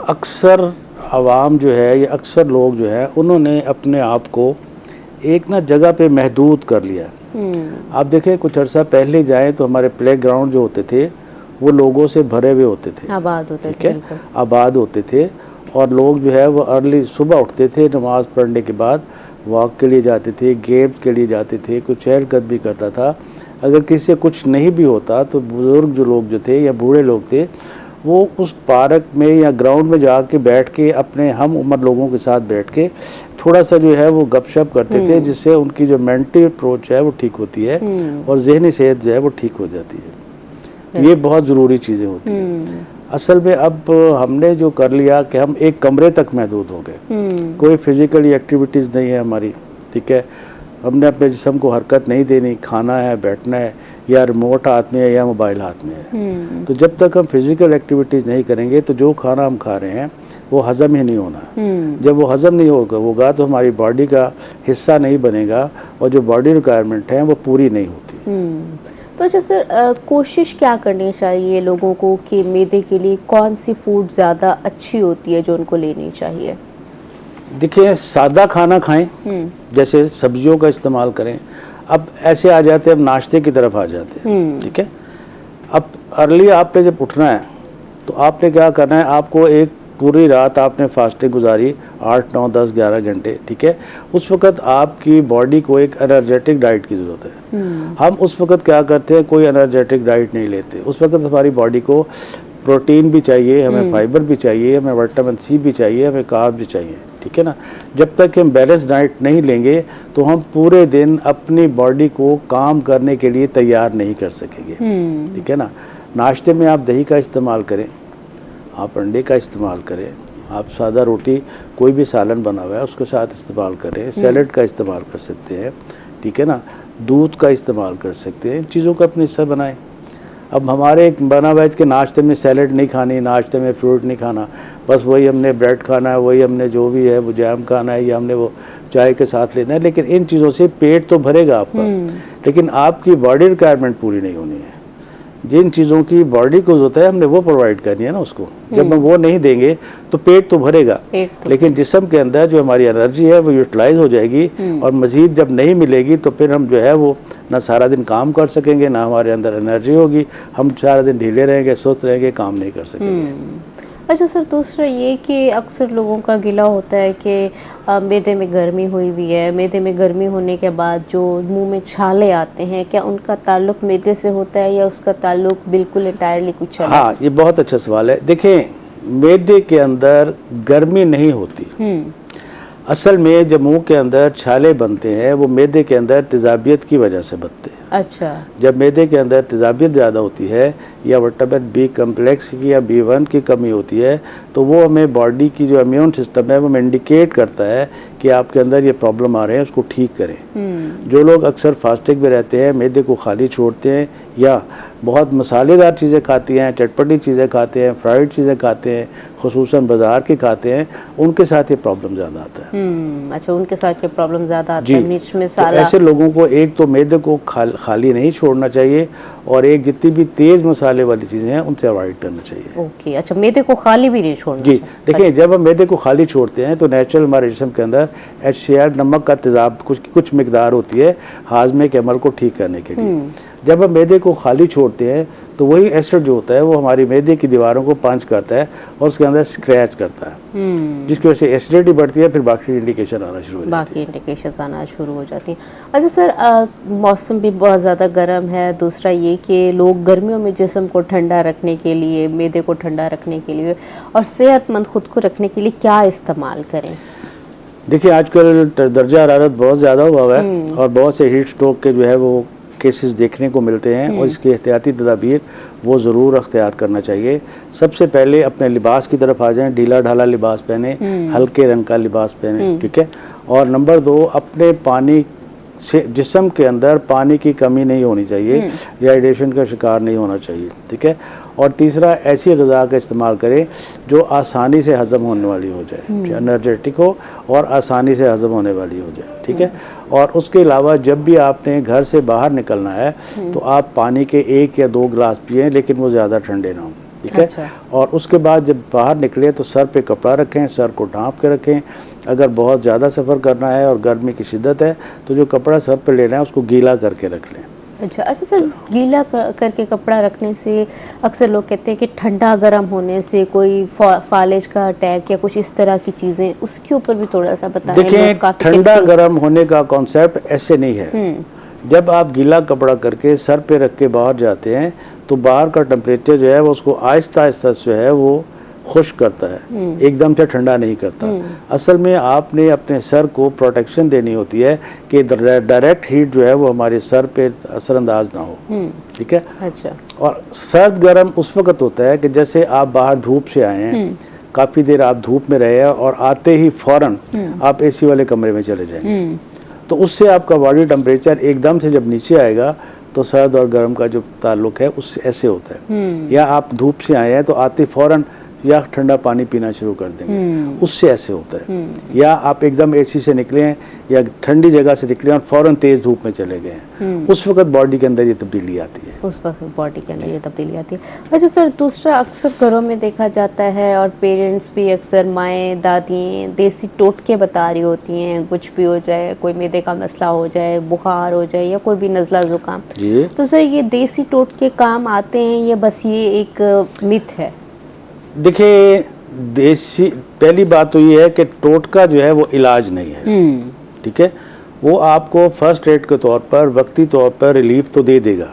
Speaker 4: अक्सर आवाम जो है या अक्सर लोग जो है उन्होंने अपने आप को एक ना जगह पे महदूद कर लिया। आप देखें कुछ अर्सा पहले जाएं तो हमारे प्ले ग्राउंड जो होते थे वो लोगों से भरे हुए होते थे,
Speaker 1: आबाद होते थे,
Speaker 4: ठीक है, आबाद होते थे, और लोग जो है वो अर्ली सुबह उठते थे, नमाज़ पढ़ने के बाद वॉक के लिए जाते थे, गेम्स के लिए जाते थे, कुछ चहलकदमी भी करता था। अगर किसी से कुछ नहीं भी होता तो बुज़ुर्ग जो लोग जो थे या बूढ़े लोग थे वो उस पार्क में या ग्राउंड में जाके बैठ के अपने हम उम्र लोगों के साथ बैठ के थोड़ा सा जो है वो गपशप करते थे, जिससे उनकी जो मेंटल अप्रोच है वो ठीक होती है और जहनी सेहत जो है वो ठीक हो जाती है। ये बहुत ज़रूरी चीज़ें होती हैं। असल में अब हमने जो कर लिया कि हम एक कमरे तक महदूद हो गए, कोई फिज़िकल एक्टिविटीज़ नहीं है हमारी, ठीक है, हमने अपने जिस्म को हरकत नहीं देनी, खाना है, बैठना है, या रिमोट हाथ में है या मोबाइल हाथ में है। तो जब तक हम फिज़िकल एक्टिविटीज़ नहीं करेंगे तो जो खाना हम खा रहे हैं वो हज़म ही नहीं होना। जब वो हज़म नहीं होगा तो हमारी बॉडी का हिस्सा नहीं बनेगा और जो बॉडी रिक्वायरमेंट है वो पूरी नहीं होती।
Speaker 1: तो अच्छा सर, कोशिश क्या करनी चाहिए लोगों को कि मैदे के लिए कौन सी फूड ज़्यादा अच्छी होती है जो उनको लेनी चाहिए?
Speaker 4: देखिए, सादा खाना खाएं, जैसे सब्जियों का इस्तेमाल करें। अब ऐसे आ जाते हैं, अब नाश्ते की तरफ आ जाते हैं, ठीक है। अब अर्ली आपने जब उठना है तो आपने क्या करना है, आपको एक पूरी रात आपने फास्टिंग गुजारी 8, 9, 10, 11 घंटे, ठीक है। उस वक़्त आपकी बॉडी को एक एनर्जेटिक डाइट की ज़रूरत है। हम उस वक़्त क्या करते हैं, कोई एनर्जेटिक डाइट नहीं लेते। उस वक़्त हमारी बॉडी को प्रोटीन भी चाहिए, हमें फाइबर भी चाहिए, हमें विटामिन सी भी चाहिए, हमें कार्ब भी चाहिए, ठीक है ना। जब तक हम बैलेंस डाइट नहीं लेंगे तो हम पूरे दिन अपनी बॉडी को काम करने के लिए तैयार नहीं कर सकेंगे, ठीक है ना। नाश्ते में आप दही का इस्तेमाल करें, आप अंडे का इस्तेमाल करें, आप सादा रोटी, कोई भी सालन बना हुआ है उसके साथ इस्तेमाल करें, सैलड का इस्तेमाल कर सकते हैं, ठीक है ना, दूध का इस्तेमाल कर सकते हैं। इन चीज़ों का अपने हिस्सा बनाएं। अब हमारे एक बना हुआ है कि नाश्ते में सैलड नहीं खानी, नाश्ते में फ्रूट नहीं खाना, बस वही हमने ब्रेड खाना है, वही हमने जो भी है वो जैम खाना है, या हमने वो चाय के साथ लेना है। लेकिन इन चीज़ों से पेट तो भरेगा आपका, लेकिन आपकी बॉडी रिक्वायरमेंट पूरी नहीं होनी है। जिन चीज़ों की बॉडी को ज़रूरत है हमने वो प्रोवाइड करनी है ना उसको। जब हम वो नहीं देंगे तो पेट तो भरेगा, लेकिन जिस्म के अंदर जो हमारी एनर्जी है वो यूटिलाइज हो जाएगी, और मज़ीद जब नहीं मिलेगी तो फिर हम जो है वो ना सारा दिन काम कर सकेंगे, ना हमारे अंदर एनर्जी होगी, हम सारा दिन ढीले रहेंगे, सुस्त रहेंगे, काम नहीं कर सकेंगे।
Speaker 1: अच्छा सर, दूसरा ये कि अक्सर लोगों का गिला होता है कि मैदे में गर्मी हुई हुई है, मैदे में गर्मी होने के बाद जो मुंह में छाले आते हैं, क्या उनका ताल्लुक मैदे से होता है या उसका ताल्लुक बिल्कुल इंटायरली कुछ अलग?
Speaker 4: हाँ, ये बहुत अच्छा सवाल है। देखें, मैदे के अंदर गर्मी नहीं होती। असल में जब मुंह के अंदर छाले बनते हैं वो मैदे के अंदर तेजाबियत की वजह से बनते हैं।
Speaker 1: अच्छा।
Speaker 4: जब मैदे के अंदर तेजाबियत ज़्यादा होती है या विटामिन बी कम्प्लेक्स की या B1 की कमी होती है तो वो हमें बॉडी की जो इम्यून सिस्टम है वो इंडिकेट करता है कि आपके अंदर ये प्रॉब्लम आ रहे हैं, उसको ठीक करें। जो लोग अक्सर फास्टिंग में रहते हैं, मैदे को खाली छोड़ते हैं या बहुत मसालेदार चीज़ें खाती हैं, चटपटी चीज़ें खाते हैं, फ्राइड चीज़ें खाते हैं, खुसूसन बाज़ार के खाते हैं, उनके साथ ये प्रॉब्लम ज़्यादा आता है।
Speaker 1: अच्छा, उनके साथ ये प्रॉब्लम ज़्यादा आता
Speaker 4: जी।
Speaker 1: है। मिर्च
Speaker 4: तो
Speaker 1: मसाला,
Speaker 4: ऐसे लोगों को एक तो मैदे को खाली नहीं छोड़ना चाहिए, और एक जितनी भी तेज़ मसाले वाली चीज़ें हैं उनसे अवॉइड करना चाहिए।
Speaker 1: ओके। अच्छा, मैदे को खाली भी नहीं छोड़ना?
Speaker 4: जी, देखिए, जब हम मैदे को खाली छोड़ते हैं तो नेचुरल हमारे जिस्म के अंदर HCl नमक का तेज़ाब कुछ मिकदार होती है हाजमे के अमल को ठीक करने के लिए। जब हम मैदे को खाली छोड़ते हैं तो वही एसिड जो होता है वो हमारी मैदे की दीवारों को पंच करता है और उसके अंदर स्क्रैच करता है, जिसकी वजह से एसिडिटी बढ़ती है, फिर बाकी इंडिकेशन आना शुरू हो जाती है।
Speaker 1: बाकी इंडिकेशंस आना शुरू हो जाती हैं। अच्छा सर, मौसम भी बहुत ज़्यादा गर्म है, दूसरा ये कि लोग गर्मियों में जिस्म को ठंडा रखने के लिए, मैदे को ठंडा रखने के लिए और सेहतमंद खुद को रखने के लिए क्या इस्तेमाल करें?
Speaker 4: देखिए आजकल दर्जा हरारत बहुत ज़्यादा हुआ है और बहुत से हीट स्ट्रोक के जो है वो केसेस देखने को मिलते हैं और इसकी एहतियाती तदाबीर वो ज़रूर अख्तियार करना चाहिए। सबसे पहले अपने लिबास की तरफ आ जाएं, ढीला ढाला लिबास पहने, हल्के रंग का लिबास पहने, ठीक है। और नंबर 2, अपने पानी से जिस्म के अंदर पानी की कमी नहीं होनी चाहिए, डिहाइड्रेशन का शिकार नहीं होना चाहिए, ठीक है। और तीसरा, ऐसी ग़िज़ा का इस्तेमाल करें जो आसानी से हज़म होने वाली हो जाए, एनर्जेटिक हो और आसानी से हज़म होने वाली हो जाए, ठीक है। और उसके अलावा जब भी आपने घर से बाहर निकलना है तो आप पानी के 1 या 2 गिलास पिएं, लेकिन वो ज़्यादा ठंडे ना हों, ठीक है।
Speaker 1: अच्छा।
Speaker 4: और उसके बाद जब बाहर निकले तो सर पे कपड़ा रखें, सर को ढाँप के रखें। अगर बहुत ज़्यादा सफ़र करना है और गर्मी की शिद्दत है तो जो कपड़ा सर पे लेना है उसको गीला करके रख लें।
Speaker 1: अच्छा सर, गीला करके कपड़ा रखने से अक्सर लोग कहते हैं कि ठंडा गर्म होने से कोई फालिज का अटैक या कुछ इस तरह की चीज़ें, उसके ऊपर भी थोड़ा सा बताएं।
Speaker 4: देखिए, ठंडा गर्म होने का कॉन्सेप्ट ऐसे नहीं है। जब आप गीला कपड़ा करके सर पे रख के बाहर जाते हैं तो बाहर का टेम्परेचर जो है वो उसको आहिस्ता आहिस्ता जो है वो खुश्क करता है, एकदम से ठंडा नहीं करता। असल में आपने अपने सर को प्रोटेक्शन देनी होती है कि डायरेक्ट हीट जो है वो हमारे सर पे असरअंदाज ना हो, ठीक है।
Speaker 1: अच्छा।
Speaker 4: और सर्द गर्म उस वक्त होता है कि जैसे आप बाहर धूप से आए हैं, काफ़ी देर आप धूप में रहे हैं और आते ही फ़ौरन आप एसी वाले कमरे में चले जाएंगे, तो उससे आपका बॉडी टेम्परेचर एकदम से जब नीचे आएगा तो सर्द और गर्म का जो ताल्लुक है उससे ऐसे होता है। या आप धूप से आए हैं तो आते फ़ौरन या ठंडा पानी पीना शुरू कर देंगे, उससे ऐसे होता है। या आप एकदम एसी से निकले हैं या ठंडी जगह से निकले और फ़ौरन तेज़ धूप में चले गए हैं, उस वक्त बॉडी के अंदर ये तब्दीली आती है।
Speaker 1: उस वक्त बॉडी के अंदर ये तब्दीली आती है। अच्छा सर, दूसरा अक्सर घरों में देखा जाता है और पेरेंट्स भी अक्सर, माएँ दादी देसी टोटके बता रही होती हैं, कुछ भी हो जाए, कोई मैदे का मसला हो जाए, बुखार हो जाए या कोई भी नज़ला ज़ुकाम, तो सर ये देसी टोटके काम आते हैं या बस ये एक मिथ है?
Speaker 4: देखिए, देसी, पहली बात तो ये है कि टोटका जो है वो इलाज नहीं है, ठीक है। वो आपको फर्स्ट एड के तौर पर वक्ती तौर पर रिलीफ तो दे देगा,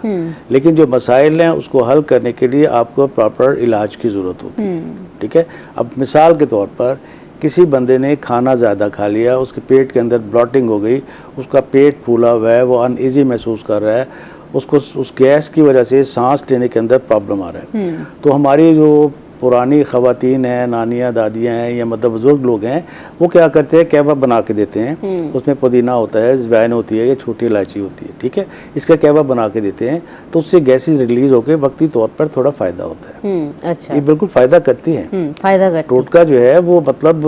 Speaker 4: लेकिन जो मसाइल हैं उसको हल करने के लिए आपको प्रॉपर इलाज की ज़रूरत होती है, ठीक है। अब मिसाल के तौर पर किसी बंदे ने खाना ज़्यादा खा लिया, उसके पेट के अंदर ब्लॉटिंग हो गई, उसका पेट फूला हुआ है, वो अनईजी महसूस कर रहा है, उसको उस गैस की वजह से सांस लेने के अंदर प्रॉब्लम आ रहा है, तो हमारी जो पुरानी ख़वातीन हैं, नानियाँ दादियाँ हैं या मतलब बुजुर्ग लोग हैं, वो क्या करते हैं, कहवा बना के देते हैं, उसमें पुदीना होता है, अजवाइन होती है या छोटी इलायची होती है, ठीक है। इसका कहवा बना के देते हैं तो उससे गैसेस रिलीज होकर वक्ती तौर पर थोड़ा फ़ायदा होता है।
Speaker 1: अच्छा।
Speaker 4: ये बिल्कुल फ़ायदा करती हैं।
Speaker 1: फ़ायदा करती।
Speaker 4: टोटका जो है वो मतलब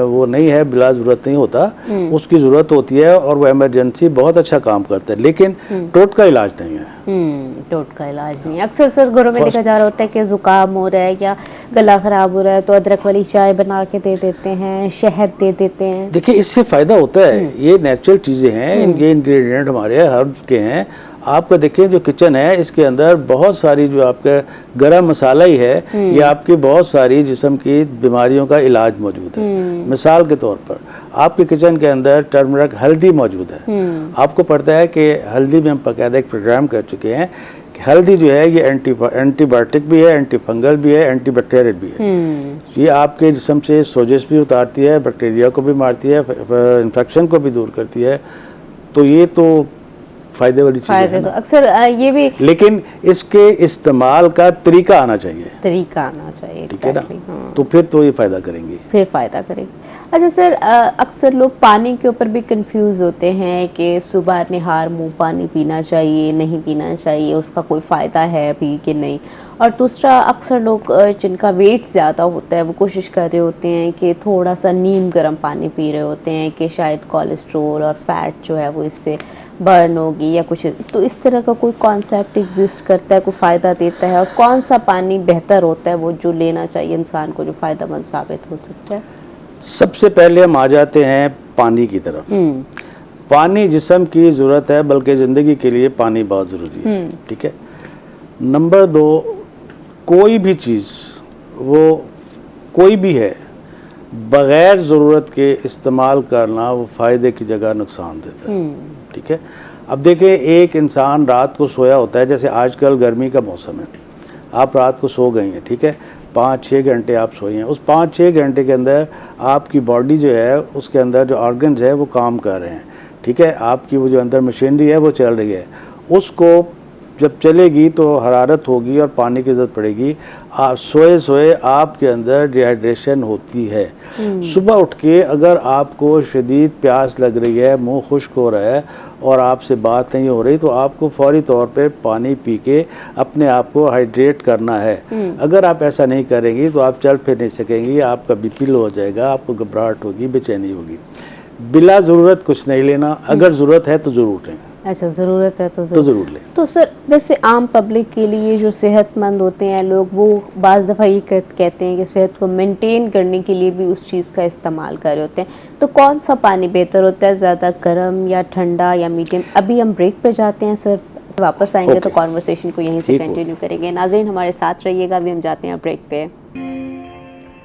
Speaker 4: वो नहीं है, बिला ज़रूरत नहीं होता, उसकी ज़रूरत होती है और वो एमरजेंसी बहुत अच्छा काम करता है, लेकिन टोटका इलाज नहीं है।
Speaker 1: टोटका इलाज नहीं है। अक्सर सर घरों में देखा जा रहा होता है कि ज़ुकाम हो रहा है या गला ख़राब हो रहा है तो अदरक वाली चाय बना के दे देते हैं, शहद दे देते हैं।
Speaker 4: देखिए, इससे फ़ायदा होता है, ये नेचुरल चीज़ें हैं, ये इंग्रेडिएंट हमारे हर्ब्स के हैं। आपका देखिए जो किचन है इसके अंदर बहुत सारी जो आपका गरम मसाला ही है, ये आपकी बहुत सारी जिस्म की बीमारियों का इलाज मौजूद है। मिसाल के तौर पर आपके किचन के अंदर टर्मरिक, हल्दी मौजूद है। आपको पता है कि हल्दी में हम बाकायदा एक प्रोग्राम कर चुके हैं कि हल्दी जो है ये एंटीबायोटिक भी है, एंटी फंगल भी है, एंटीबैक्टीरियल भी है। ये आपके जिस्म से सोजिश भी उतारती है, बैक्टीरिया को भी मारती है, इन्फेक्शन को भी दूर करती है, तो ये तो फ़ायदे वाली चीज़ है ना।
Speaker 1: अक्सर ये भी,
Speaker 4: लेकिन इसके इस्तेमाल का तरीका आना चाहिए,
Speaker 1: ठीक
Speaker 4: है ना, तो फिर तो ये फ़ायदा करेंगी,
Speaker 1: फिर फ़ायदा करेंगी। अच्छा सर, अक्सर लोग पानी के ऊपर भी कंफ्यूज होते हैं कि सुबह निहार मुँह पानी पीना चाहिए, नहीं पीना चाहिए, उसका कोई फ़ायदा है भी कि नहीं। और दूसरा, अक्सर लोग जिनका वेट ज़्यादा होता है वो कोशिश कर रहे होते हैं कि थोड़ा सा नीम गर्म पानी पी रहे होते हैं कि शायद कोलेस्ट्रोल और फैट जो है वो इससे बर्न होगी या कुछ, तो इस तरह का कोई कॉन्सेप्ट एग्जिस्ट करता है, कोई फ़ायदा देता है? और कौन सा पानी बेहतर होता है वो जो लेना चाहिए इंसान को, जो फ़ायदेमंद साबित हो सकता है?
Speaker 4: सबसे पहले हम आ जाते हैं पानी की तरफ। पानी जिस्म की ज़रूरत है, बल्कि ज़िंदगी के लिए पानी बहुत ज़रूरी है। ठीक है। नंबर 2, कोई भी चीज़ वो कोई भी है, बग़ैर ज़रूरत के इस्तेमाल करना वो फ़ायदे की जगह नुकसान देता है। ठीक है। अब देखिए, एक इंसान रात को सोया होता है, जैसे आजकल गर्मी का मौसम है, आप रात को सो गई हैं, ठीक है, 5-6 घंटे आप सोई हैं। उस 5-6 घंटे के अंदर आपकी बॉडी जो है, उसके अंदर जो ऑर्गन्स है वो काम कर रहे हैं। ठीक है। आपकी वो जो अंदर मशीनरी है वो चल रही है। उसको जब चलेगी तो हरारत होगी और पानी की ज़रूरत पड़ेगी। आप सोए सोए आपके अंदर डिहाइड्रेशन होती है। सुबह उठ के अगर आपको शदीद प्यास लग रही है, मुंह खुश्क हो रहा है और आपसे बात नहीं हो रही, तो आपको फौरी तौर पे पानी पी के अपने आप को हाइड्रेट करना है। अगर आप ऐसा नहीं करेंगी तो आप चल फिर नहीं सकेंगी, आपका बीपी लो हो जाएगा, आपको घबराहट होगी, बेचैनी होगी। बिला ज़रूरत कुछ नहीं लेना, अगर ज़रूरत है तो ज़रूर लें।
Speaker 1: अच्छा, ज़रूरत है तो
Speaker 4: ज़रूर लें।
Speaker 1: तो सर, वैसे आम पब्लिक के लिए जो सेहतमंद होते हैं लोग, वो बाज़ दफ़ा ये कहते हैं कि सेहत को मेंटेन करने के लिए भी उस चीज़ का इस्तेमाल कर रहे होते हैं। तो कौन सा पानी बेहतर होता है, ज़्यादा गर्म या ठंडा या मीडियम? अभी हम ब्रेक पे जाते हैं सर, वापस आएंगे तो कॉन्वर्सेशन को यहीं से कंटिन्यू करेंगे। नाज़रीन हमारे साथ रहिएगा, अभी हम जाते हैं ब्रेक पे।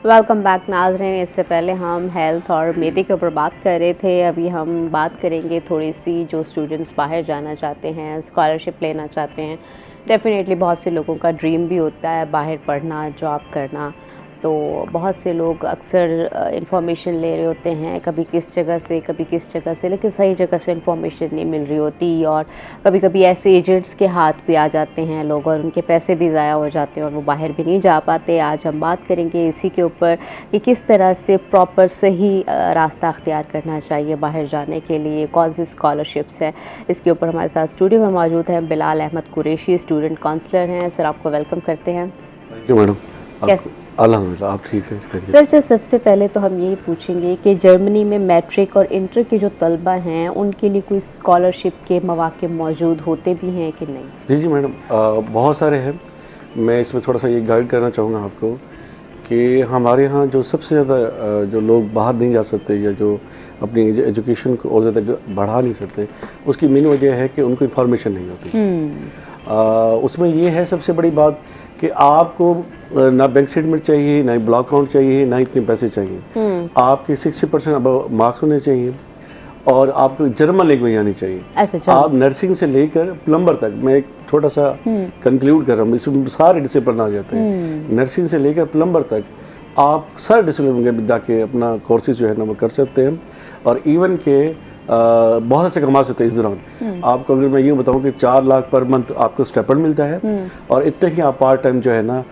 Speaker 1: वेलकम बैक नाज़रीन। इससे पहले हम हेल्थ और मेदे के ऊपर बात कर रहे थे, अभी हम बात करेंगे थोड़ी सी जो स्टूडेंट्स बाहर जाना चाहते हैं, स्कॉलरशिप लेना चाहते हैं। डेफिनेटली बहुत से लोगों का ड्रीम भी होता है बाहर पढ़ना, जॉब करना। तो बहुत से लोग अक्सर इंफॉर्मेशन ले रहे होते हैं, कभी किस जगह से कभी किस जगह से, लेकिन सही जगह से इंफॉर्मेशन नहीं मिल रही होती, और कभी कभी ऐसे एजेंट्स के हाथ भी आ जाते हैं लोग और उनके पैसे भी ज़ाया हो जाते हैं और वो बाहर भी नहीं जा पाते। आज हम बात करेंगे इसी के ऊपर कि किस तरह से प्रॉपर सही रास्ता अख्तियार करना चाहिए बाहर जाने के लिए, कौन सी स्कॉलरशिप्स हैं। इसके ऊपर हमारे साथ स्टूडियो में मौजूद हैं बिलाल अहमद कुरैशी, स्टूडेंट काउंसलर हैं। सर, आपको वेलकम करते हैं।
Speaker 5: Thank you madam.
Speaker 1: कैसे?
Speaker 5: अल्हम्दुलिल्लाह, आप ठीक है?
Speaker 1: सर, सबसे पहले तो हम यही पूछेंगे कि जर्मनी में मैट्रिक और इंटर के जो तलबा हैं उनके लिए कोई स्कॉलरशिप के मौके मौजूद होते भी हैं कि नहीं?
Speaker 5: जी जी मैडम, बहुत सारे हैं। मैं इसमें थोड़ा सा ये गाइड करना चाहूँगा आपको कि हमारे यहाँ जो सबसे ज़्यादा जो लोग बाहर नहीं जा सकते या जो अपनी एजुकेशन को और ज़्यादा बढ़ा नहीं सकते, उसकी मेन वजह है कि उनको इन्फॉर्मेशन नहीं होती। उसमें ये है सबसे बड़ी बात कि आपको ना बैंक स्टेटमेंट चाहिए, ना ही ब्लॉक अकाउंट चाहिए, ना इतने पैसे चाहिए। आपके 60% अब मार्क्स होने चाहिए और आपको जर्मन लैंग्वेज आनी चाहिए।
Speaker 1: अच्छा,
Speaker 5: आप नर्सिंग से लेकर प्लम्बर तक, मैं एक छोटा सा कंक्लूड कर रहा हूँ, इसमें सारे डिसिप्लिन आ जाते हैं। नर्सिंग से लेकर प्लम्बर तक आप सारे डिसिप्लिन में जाके अपना कोर्सेज जो है ना वो कर सकते हैं, और इवन के बहुत अच्छे कमा सकते हैं इस दौरान। आपको अगर मैं ये बताऊं कि 4 लाख पर मंथ आपको स्टेपन मिलता है और इतने ही आप पार्ट टाइम जो है ना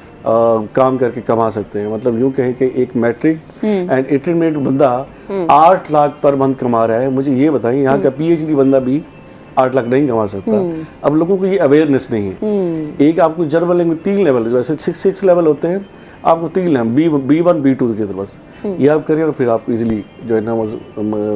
Speaker 5: काम करके कमा सकते हैं। मतलब यूँ कहें कि एक मैट्रिक एंड इंटरमीडिएट बंदा 8 लाख पर मंथ कमा रहा है। मुझे ये बताएं, यहाँ का PhD बंदा भी 8 लाख नहीं कमा सकता। अब लोगों को ये अवेयरनेस नहीं है। एक आपको जर्मन लैंग्वेज 3 लेवल, जैसे 6 लेवल होते हैं, आपको 3 लेवल B1 B2 के बस ये आप करिए और फिर आपको इजीली जो है ना वो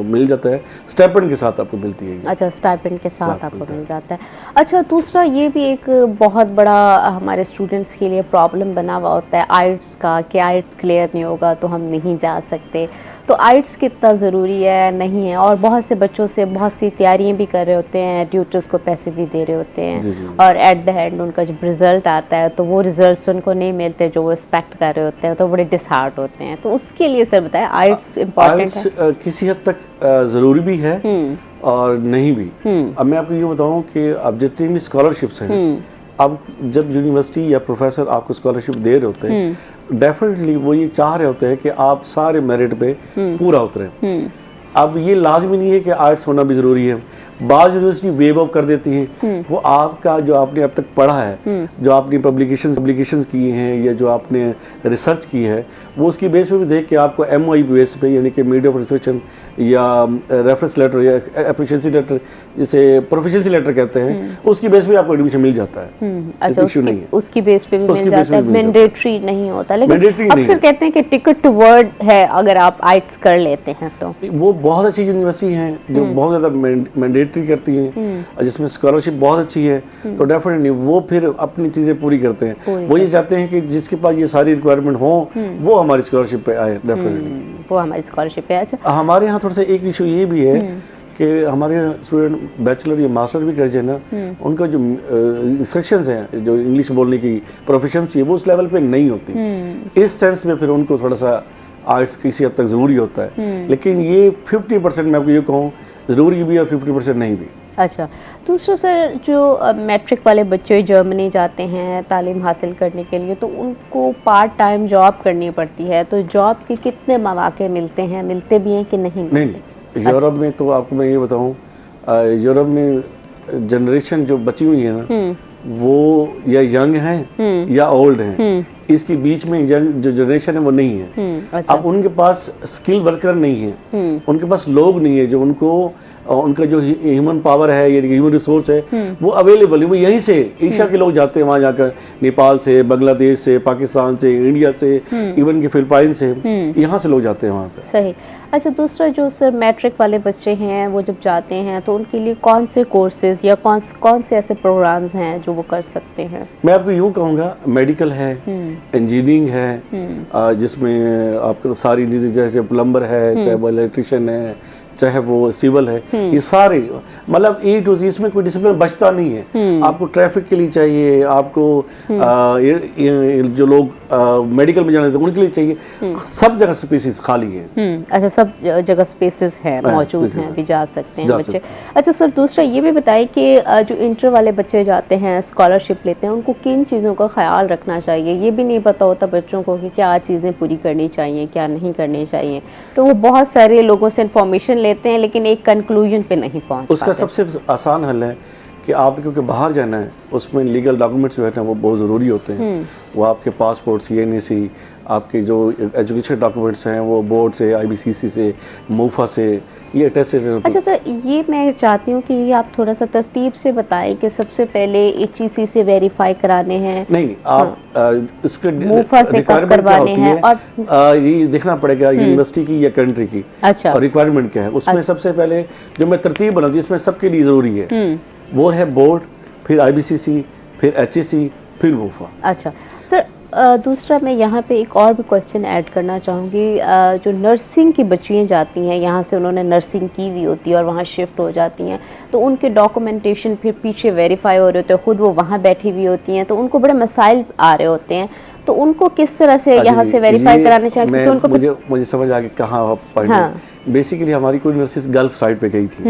Speaker 5: मिल जाता है, स्टाइपेंड के साथ आपको मिलती है।
Speaker 1: अच्छा, स्टाइपेंड के साथ आपको मिल जाता है। अच्छा, दूसरा ये भी एक बहुत बड़ा हमारे स्टूडेंट्स के लिए प्रॉब्लम बना हुआ होता है आइट्स का, कि आइट्स क्लियर नहीं होगा तो हम नहीं जा सकते। तो आइट्स कितना ज़रूरी है, नहीं है? और बहुत से बच्चों से बहुत सी तैयारियां भी कर रहे होते हैं, ट्यूटर्स को पैसे भी दे रहे होते हैं,
Speaker 5: जी जी।
Speaker 1: और एट द एंड उनका जब रिज़ल्ट आता है तो वो रिज़ल्ट उनको नहीं मिलते जो वो एक्सपेक्ट कर रहे होते हैं, तो बड़े डिसहार्ट होते हैं। तो उसके लिए सर बताएं, आइट्स इम्पॉर्टेंट है?
Speaker 5: किसी हद तक ज़रूरी भी है और नहीं भी। अब मैं आपको ये बताऊँ कि अब जितनी भी स्कॉलरशिप्स हैं, अब जब यूनिवर्सिटी या प्रोफेसर आपको स्कॉलरशिप दे रहे होते हैं, डेफिनेटली वो ये चाह रहे होते हैं कि आप सारे मेरिट पे पूरा उतरें। अब ये लाजमी नहीं है कि आर्ट्स होना भी ज़रूरी है। बाज़ यूनिवर्सिटी वेव ऑफ कर देती हैं, वो आपका जो आपने अब तक पढ़ा है, जो आपने पब्लिकेशंस किए हैं या जो आपने रिसर्च की है, वो उसकी बेस पे भी देख के आपको MOI बेस पे, यानी कि मीडिया ऑफ रिसर्च या रेफरेंस लेटर या एफिशिएंसी लेटर, जिसे प्रोफिशिएंसी लेटर कहते हैं, उसकी बेस पे आपको एडमिशन मिल जाता है।
Speaker 1: अच्छा, उसकी बेस पे भी मिल जाता है, मैंडेटरी नहीं होता। लेकिन अक्सर कहते हैं कि टिकट टू वर्ल्ड है अगर आप आइट्स कर लेते हैं तो।
Speaker 5: वो बहुत अच्छी यूनिवर्सिटी हैं जो बहुत ज़्यादा मैंडेटरी करती हैं और जिसमें स्कॉलरशिप बहुत अच्छी है, तो डेफिनेटली वो फिर अपनी चीज़ें पूरी करते हैं। वो ये चाहते हैं कि जिसके पास ये सारी रिक्वायरमेंट हो वो हमारी स्कॉलरशिप पे आए, डेफिनेटली
Speaker 1: वो हमारी स्कॉलरशिप पे। अच्छा,
Speaker 5: हमारे यहाँ थोड़ा सा एक इशू ये भी है कि हमारे स्टूडेंट बैचलर या मास्टर भी कर जाए ना, उनका जो इंस्ट्रक्शंस हैं, जो इंग्लिश बोलने की प्रोफिशिएंसी है, वो उस लेवल पे नहीं होती। इस सेंस में फिर उनको थोड़ा सा आर्ट्स किसी हद तक ज़रूरी होता है, लेकिन ये 50% मैं आपको ये कहूँ ज़रूरी भी और 50% नहीं भी।
Speaker 1: अच्छा, दूसरा सर, जो मैट्रिक वाले बच्चे जर्मनी जाते हैं तालीम हासिल करने के लिए, तो उनको पार्ट टाइम जॉब करनी पड़ती है, तो जॉब के कितने मौके मिलते हैं, मिलते भी हैं कि नहीं?
Speaker 5: नहीं, यूरोप में तो आपको मैं ये बताऊं, यूरोप में जनरेशन जो बची हुई है ना, वो या यंग हैं या ओल्ड हैं, इसके बीच में यंग जो जनरेशन है वो नहीं है।
Speaker 1: अच्छा।
Speaker 5: अब उनके पास स्किल वर्कर नहीं है, उनके पास लोग नहीं है जो उनको उनका जो ह्यूमन पावर है या ह्यूमन रिसोर्स है वो अवेलेबल है। वो यहीं से एशिया के लोग जाते हैं वहाँ जाकर, नेपाल से, बांग्लादेश से, पाकिस्तान से, इंडिया से, इवन के फिलिपाइन से, यहाँ से लोग जाते हैं वहाँ पे।
Speaker 1: सही। अच्छा, दूसरा जो सर मैट्रिक वाले बच्चे हैं वो जब जाते हैं तो उनके लिए कौन से कोर्सेज या कौन से ऐसे प्रोग्राम्स हैं जो वो कर सकते हैं?
Speaker 5: मैं आपको यूँ कहूँगा, मेडिकल है, इंजीनियरिंग है, जिसमें आपको सारी चीज़ें, जैसे प्लम्बर है, चाहे वो इलेक्ट्रिशियन है, चाहे वो सिविल है, ये सारे मतलब A to Z, इसमें कोई डिसिप्लिन बचता नहीं है। आपको ट्रैफिक के लिए चाहिए, आपको जो लोग मेडिकल में जाना उनके लिए चाहिए, सब जगह स्पेसिस खाली है।
Speaker 1: अच्छा, सब जगह स्पेसेस हैं, मौजूद हैं, भी जा सकते हैं बच्चे। अच्छा सर, दूसरा ये भी बताइए कि जो इंटर वाले बच्चे जाते हैं, स्कॉलरशिप लेते हैं, उनको किन चीज़ों का ख्याल रखना चाहिए? ये भी नहीं पता होता बच्चों को कि क्या चीज़ें पूरी करनी चाहिए, क्या नहीं करनी चाहिए, तो वो बहुत सारे लोगों से इन्फॉर्मेशन लेते हैं लेकिन एक कंक्लूजन पे नहीं पहुंच पाते।
Speaker 5: उसका सबसे आसान हल है कि आप क्योंकि बाहर जाना है, उसमें लीगल डॉक्यूमेंट्स जो है वो बहुत ज़रूरी होते हैं। वो आपके पासपोर्ट, CNAC, आपके जो एजुकेशन डॉक्यूमेंट्स हैं वो बोर्ड से, IBCC से, मूफा से, ये अटेस्टेड।
Speaker 1: अच्छा सर, ये मैं चाहती हूँ कि ये आप थोड़ा सा तरतीब से बताएं कि सबसे पहले HEC से वेरीफाई कराने हैं?
Speaker 5: नहीं, आप इसके
Speaker 1: मूफा से कब करवाने हैं और
Speaker 5: ये देखना पड़ेगा यूनिवर्सिटी की या कंट्री की।
Speaker 1: अच्छा।
Speaker 5: और रिक्वायरमेंट क्या है उसमें। सबसे पहले जो मैं तरतीब बना जिसमें सबके लिए ज़रूरी है वो है बोर्ड, फिर IBCC, फिर HEC, फिर मूफा।
Speaker 1: अच्छा सर, दूसरा मैं यहाँ पे एक और भी क्वेश्चन ऐड करना चाहूँगी। जो नर्सिंग की बच्चियाँ जाती हैं, यहाँ से उन्होंने नर्सिंग की हुई होती है और वहाँ शिफ्ट हो जाती हैं, तो उनके डॉक्यूमेंटेशन फिर पीछे वेरीफाई हो रहे होते हैं, ख़ुद वो वहाँ बैठी हुई होती हैं, तो उनको बड़े मसाइल आ रहे होते हैं, तो उनको किस तरह से यहाँ से वेरीफाई कराने चाहिए? क्योंकि उनको
Speaker 5: मुझे समझ आ गया कहाँ आप पढ़ रहे हैं। बेसिकली हमारी कोई नर्सिस गल्फ साइड पे गई थी,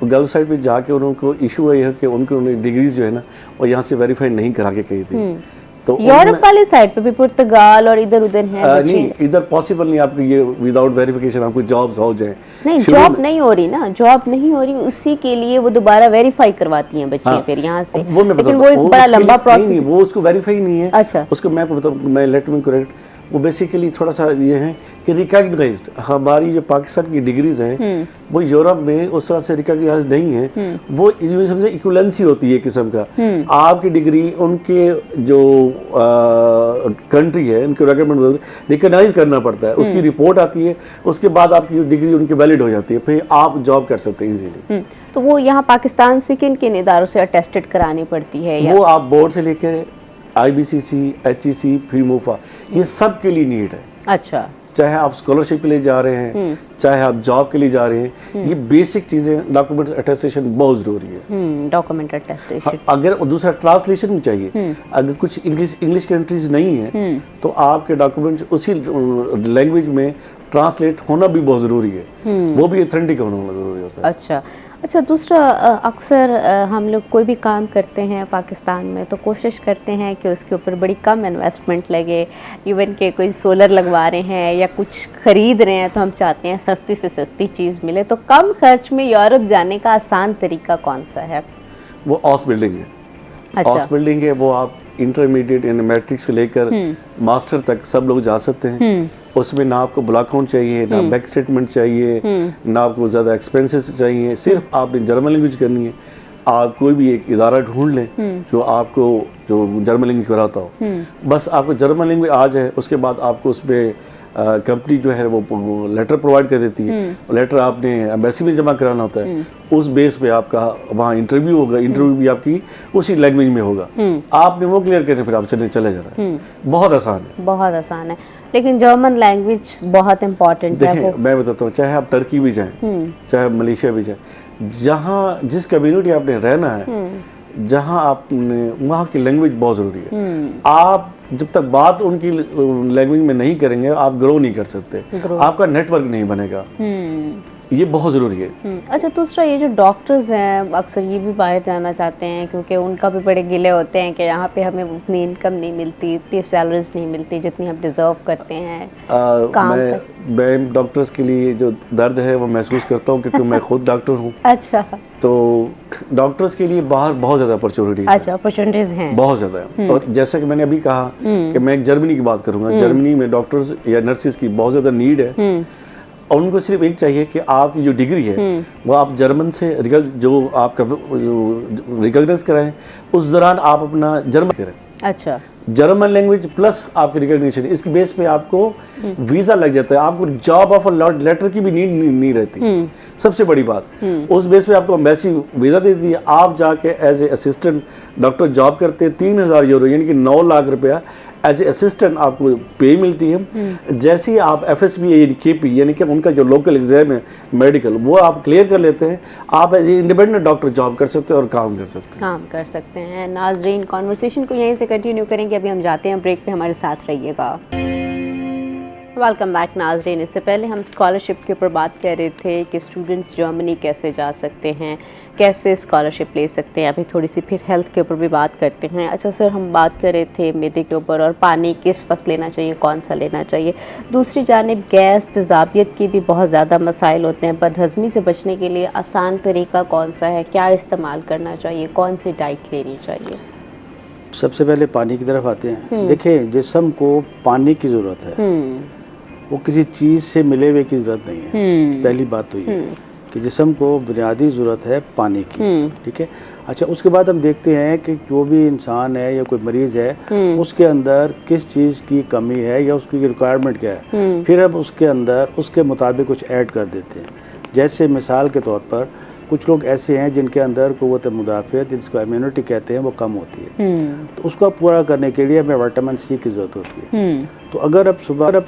Speaker 5: तो गल्फ साइड पे जाके उनको इशू है कि उनको डिग्रीज जो है ना वो यहाँ से वेरीफाई नहीं करा के गई थी। तो
Speaker 1: यूरोप वाली साइड पे भी, पुर्तगाल और इधर उधर हैं बच्चे।
Speaker 5: नहीं, इधर पॉसिबल नहीं आपको ये विदाउट वेरिफिकेशन आपको जॉब्स हो जाए।
Speaker 1: नहीं, जॉब नहीं हो रही ना, जॉब नहीं हो रही, उसी के लिए वो दोबारा वेरीफाई करवाती हैं बच्चियां फिर यहाँ से। लेकिन वो एक बड़ा लंबा प्रोसेस है,
Speaker 5: वो उसको वेरीफाई नहीं है।
Speaker 1: अच्छा।
Speaker 5: उसको मैं लेट मी करेक्ट, वो बेसिकली थोड़ा सा ये है कि रिकॉग्नाइज्ड हमारी जो पाकिस्तान की डिग्रीज हैं वो यूरोप में उस तरह से रिकॉग्नाइज्ड नहीं है। वो सबसे इक्विवेलेंसी होती है किस्म का। आपकी डिग्री उनके जो कंट्री है उनके रिकॉग्नाइज रिकॉग्नाइज करना पड़ता है, उसकी रिपोर्ट आती है, उसके बाद आपकी डिग्री उनकी वैलिड हो जाती है, फिर आप जॉब कर सकते हैं इजीली।
Speaker 1: तो वो यहाँ पाकिस्तान से किन किन इदारों से अटेस्टेड करानी पड़ती है?
Speaker 5: वो आप बोर्ड से लेकर IBCC, HEC, फिर मूफा, ये सब के लिए नीड है।
Speaker 1: अच्छा।
Speaker 5: चाहे आप स्कॉलरशिप के लिए जा रहे हैं, चाहे आप जॉब के लिए जा रहे हैं, ये बेसिक चीजें, डॉक्यूमेंट अटेस्टेशन बहुत जरूरी है।
Speaker 1: Document attestation.
Speaker 5: अगर दूसरा ट्रांसलेशन भी चाहिए, अगर कुछ इंग्लिश कंट्रीज नहीं है तो आपके डॉक्यूमेंट उसी लैंग्वेज में ट्रांसलेट होना भी बहुत ज़रूरी है, वो भी ऑथेंटिक होना ज़रूरी होता है।
Speaker 1: अच्छा, दूसरा अक्सर हम लोग कोई भी काम करते हैं पाकिस्तान में तो कोशिश करते हैं कि उसके ऊपर बड़ी कम इन्वेस्टमेंट लगे। इवन के कोई सोलर लगवा रहे हैं या कुछ ख़रीद रहे हैं तो हम चाहते हैं सस्ती से सस्ती चीज़ मिले, तो कम खर्च में यूरोप जाने का आसान तरीका कौन सा है? वो
Speaker 5: हाउस बिल्डिंग है। अच्छा। हाउस बिल्डिंग है, वो आप इंटरमीडिएट यानी मैट्रिक से लेकर मास्टर तक सब लोग जा सकते हैं। उसमें ना आपको ब्लॉक अकाउंट चाहिए, ना बैंक स्टेटमेंट चाहिए, ना आपको ज़्यादा एक्सपेंसेस चाहिए, सिर्फ आपने जर्मन लैंग्वेज करनी है। आप कोई भी एक इदारा ढूंढ लें जो आपको जो जर्मन लैंग्वेज कराता हो, बस आपको जर्मन लैंग्वेज आ जाए, उसके बाद आपको उसमें कंपनी जो है वो लेटर प्रोवाइड कर देती है। लेटर आपने एम्बेसी में जमा कराना होता है, उस बेस पे आपका वहाँ इंटरव्यू होगा, इंटरव्यू भी आपकी उसी लैंग्वेज में होगा। आपने वो क्लियर करने फिर आप चले जाना है। बहुत आसान है, बहुत
Speaker 1: आसान है। लेकिन जर्मन लैंग्वेज बहुत इंपॉर्टेंट है।
Speaker 5: मैं बताता हूँ, चाहे आप टर्की भी जाएं, चाहे मलेशिया भी जाएं, जहाँ जिस कम्युनिटी आपने रहना है, जहाँ आपने, वहाँ की लैंग्वेज बहुत ज़रूरी है। आप जब तक बात उनकी लैंग्वेज में नहीं करेंगे, आप ग्रो नहीं कर सकते, आपका नेटवर्क नहीं बनेगा। ये बहुत ज़रूरी है।
Speaker 1: अच्छा, दूसरा ये जो डॉक्टर्स हैं अक्सर ये भी बाहर जाना चाहते हैं क्योंकि उनका भी बड़े गिले होते हैं कि यहाँ पे हमें उतनी इनकम नहीं मिलती, इतनी सैलरीज नहीं मिलती जितनी हम डिज़र्व करते हैं।
Speaker 5: मैं डॉक्टर्स के लिए जो दर्द है वो महसूस करता हूँ क्योंकि मैं खुद डॉक्टर हूँ।
Speaker 1: अच्छा।
Speaker 5: तो डॉक्टर्स के लिए बाहर बहुत ज़्यादा अपॉर्चुनिटीज
Speaker 1: अच्छा, अपॉर्चुनिटीज हैं
Speaker 5: बहुत ज़्यादा। और जैसा कि मैंने अभी कहा कि मैं जर्मनी की बात करूँगा, जर्मनी में डॉक्टर्स या नर्सिस की बहुत ज़्यादा नीड है। और उनको सिर्फ एक चाहिए कि आपकी जो डिग्री है वो आप जर्मन से जो आपका रिकॉग्नाइज कराएं, उस दौरान आप अपना जर्मन करें।
Speaker 1: अच्छा,
Speaker 5: जर्मन लैंग्वेज प्लस आपकी रिकॉग्निशन, इसकी बेस पे आपको वीज़ा लग जाता है, आपको जॉब ऑफर लेटर की भी नीड नहीं रहती। सबसे बड़ी बात, उस बेस पे आपको एम्बेसी वीज़ा दे दी है, आप जाके as a assistant doctor job करते हैं, 3000 यूरो यानी कि 9 लाख रुपया एज ए असिस्टेंट आपको पे मिलती है। जैसे ही आप FSB KP यानी कि उनका जो लोकल एग्जाम है मेडिकल, वो आप क्लियर कर लेते हैं, आप as a independent doctor job कर सकते हैं और काम कर सकते हैं।
Speaker 1: नाज़रीन, कॉन्वर्सेशन को यहीं से कंटिन्यू करेंगे। अभी हम जाते हैं ब्रेक पे, हमारे साथ रहिएगा। वेलकम बैक नाज़रीन। इससे पहले हम स्कॉलरशिप के ऊपर बात कर रहे थे कि स्टूडेंट्स जर्मनी कैसे जा सकते हैं, कैसे स्कॉलरशिप ले सकते हैं। अभी थोड़ी सी फिर हेल्थ के ऊपर भी बात करते हैं। अच्छा सर, हम बात कर रहे थे मैदे के ऊपर और पानी किस वक्त लेना चाहिए, कौन सा लेना चाहिए। दूसरी जानिब गैस, तेज़ाबियत की भी बहुत ज़्यादा मसाइल होते हैं। बदहज़मी से बचने के लिए आसान तरीका कौन सा है, क्या इस्तेमाल करना चाहिए, कौन सी डाइट लेनी चाहिए?
Speaker 4: सबसे पहले पानी की तरफ आते हैं। देखिए, जिस्म को पानी की ज़रूरत है, वो किसी चीज़ से मिले हुए की ज़रूरत नहीं है। पहली बात तो ये है कि जिस्म को बुनियादी ज़रूरत है पानी की। ठीक है। अच्छा, उसके बाद हम देखते हैं कि जो भी इंसान है या कोई मरीज़ है, उसके अंदर किस चीज़ की कमी है या उसकी रिक्वायरमेंट क्या है, फिर हम उसके अंदर उसके मुताबिक कुछ ऐड कर देते हैं। जैसे मिसाल के तौर पर कुछ लोग ऐसे हैं जिनके अंदर क़ुव्वत मुदाफ़ियत, जिसको इम्यूनिटी कहते हैं, वो कम होती है, तो उसको पूरा करने के लिए हमें विटामिन C की ज़रूरत होती है। तो अगर आप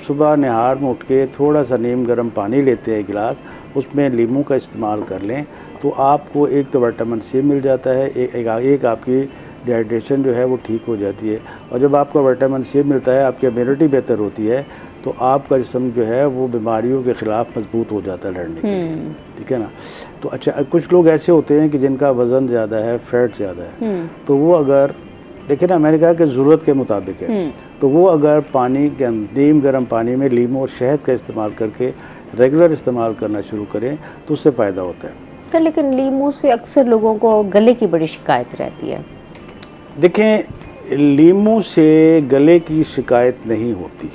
Speaker 4: सुबह नहार में उठ के थोड़ा सा नीम गर्म पानी लेते हैं गिलास, उसमें लीमू का इस्तेमाल कर लें, तो आपको एक तो विटामिन C मिल जाता है, एक आपकी डिहाइड्रेशन जो है वो ठीक हो जाती है। और जब आपको विटामिन C मिलता है, आपकी इम्यूनिटी बेहतर होती है, तो आपका जिस्म जो है वो बीमारियों के ख़िलाफ़ मजबूत हो जाता है लड़ने के लिए। ठीक है ना। तो अच्छा, कुछ लोग ऐसे होते हैं कि जिनका वज़न ज़्यादा है, फैट ज़्यादा है, तो वो अगर देखिए ना, मैंने कहा कि ज़रूरत के मुताबिक है, तो वो अगर पानी के नीम गर्म पानी में लीमू और शहद का इस्तेमाल करके रेगुलर इस्तेमाल करना शुरू करें तो उससे फ़ायदा होता है।
Speaker 1: सर, लेकिन लीमू से अक्सर लोगों को गले की बड़ी शिकायत रहती है।
Speaker 4: देखें, लीमू से गले की शिकायत नहीं होती।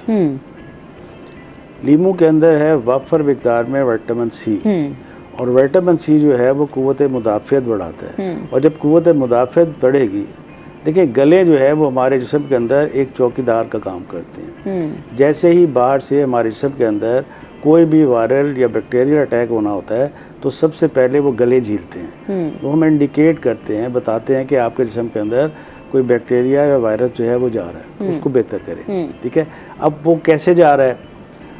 Speaker 4: लीमू के अंदर है वाफर मिकदार में विटामिन C, और विटामिन C जो है वो क़ुव्वत मुदाफ़ियत बढ़ाता है। और जब क़ुव्वत मुदाफ़ियत बढ़ेगी, देखिए गले जो है वो हमारे जिस्म के अंदर एक चौकीदार का काम करते हैं। जैसे ही बाहर से हमारे जिस्म के अंदर कोई भी वायरल या बैक्टीरियल अटैक होना होता है, तो सबसे पहले वो गले झीलते हैं। तो हम इंडिकेट करते हैं, बताते हैं कि आपके जिस्म के अंदर कोई बैक्टीरिया या वायरस जो है वो जा रहा है, तो उसको बेहतर करें। ठीक है। अब वो कैसे जा रहा है,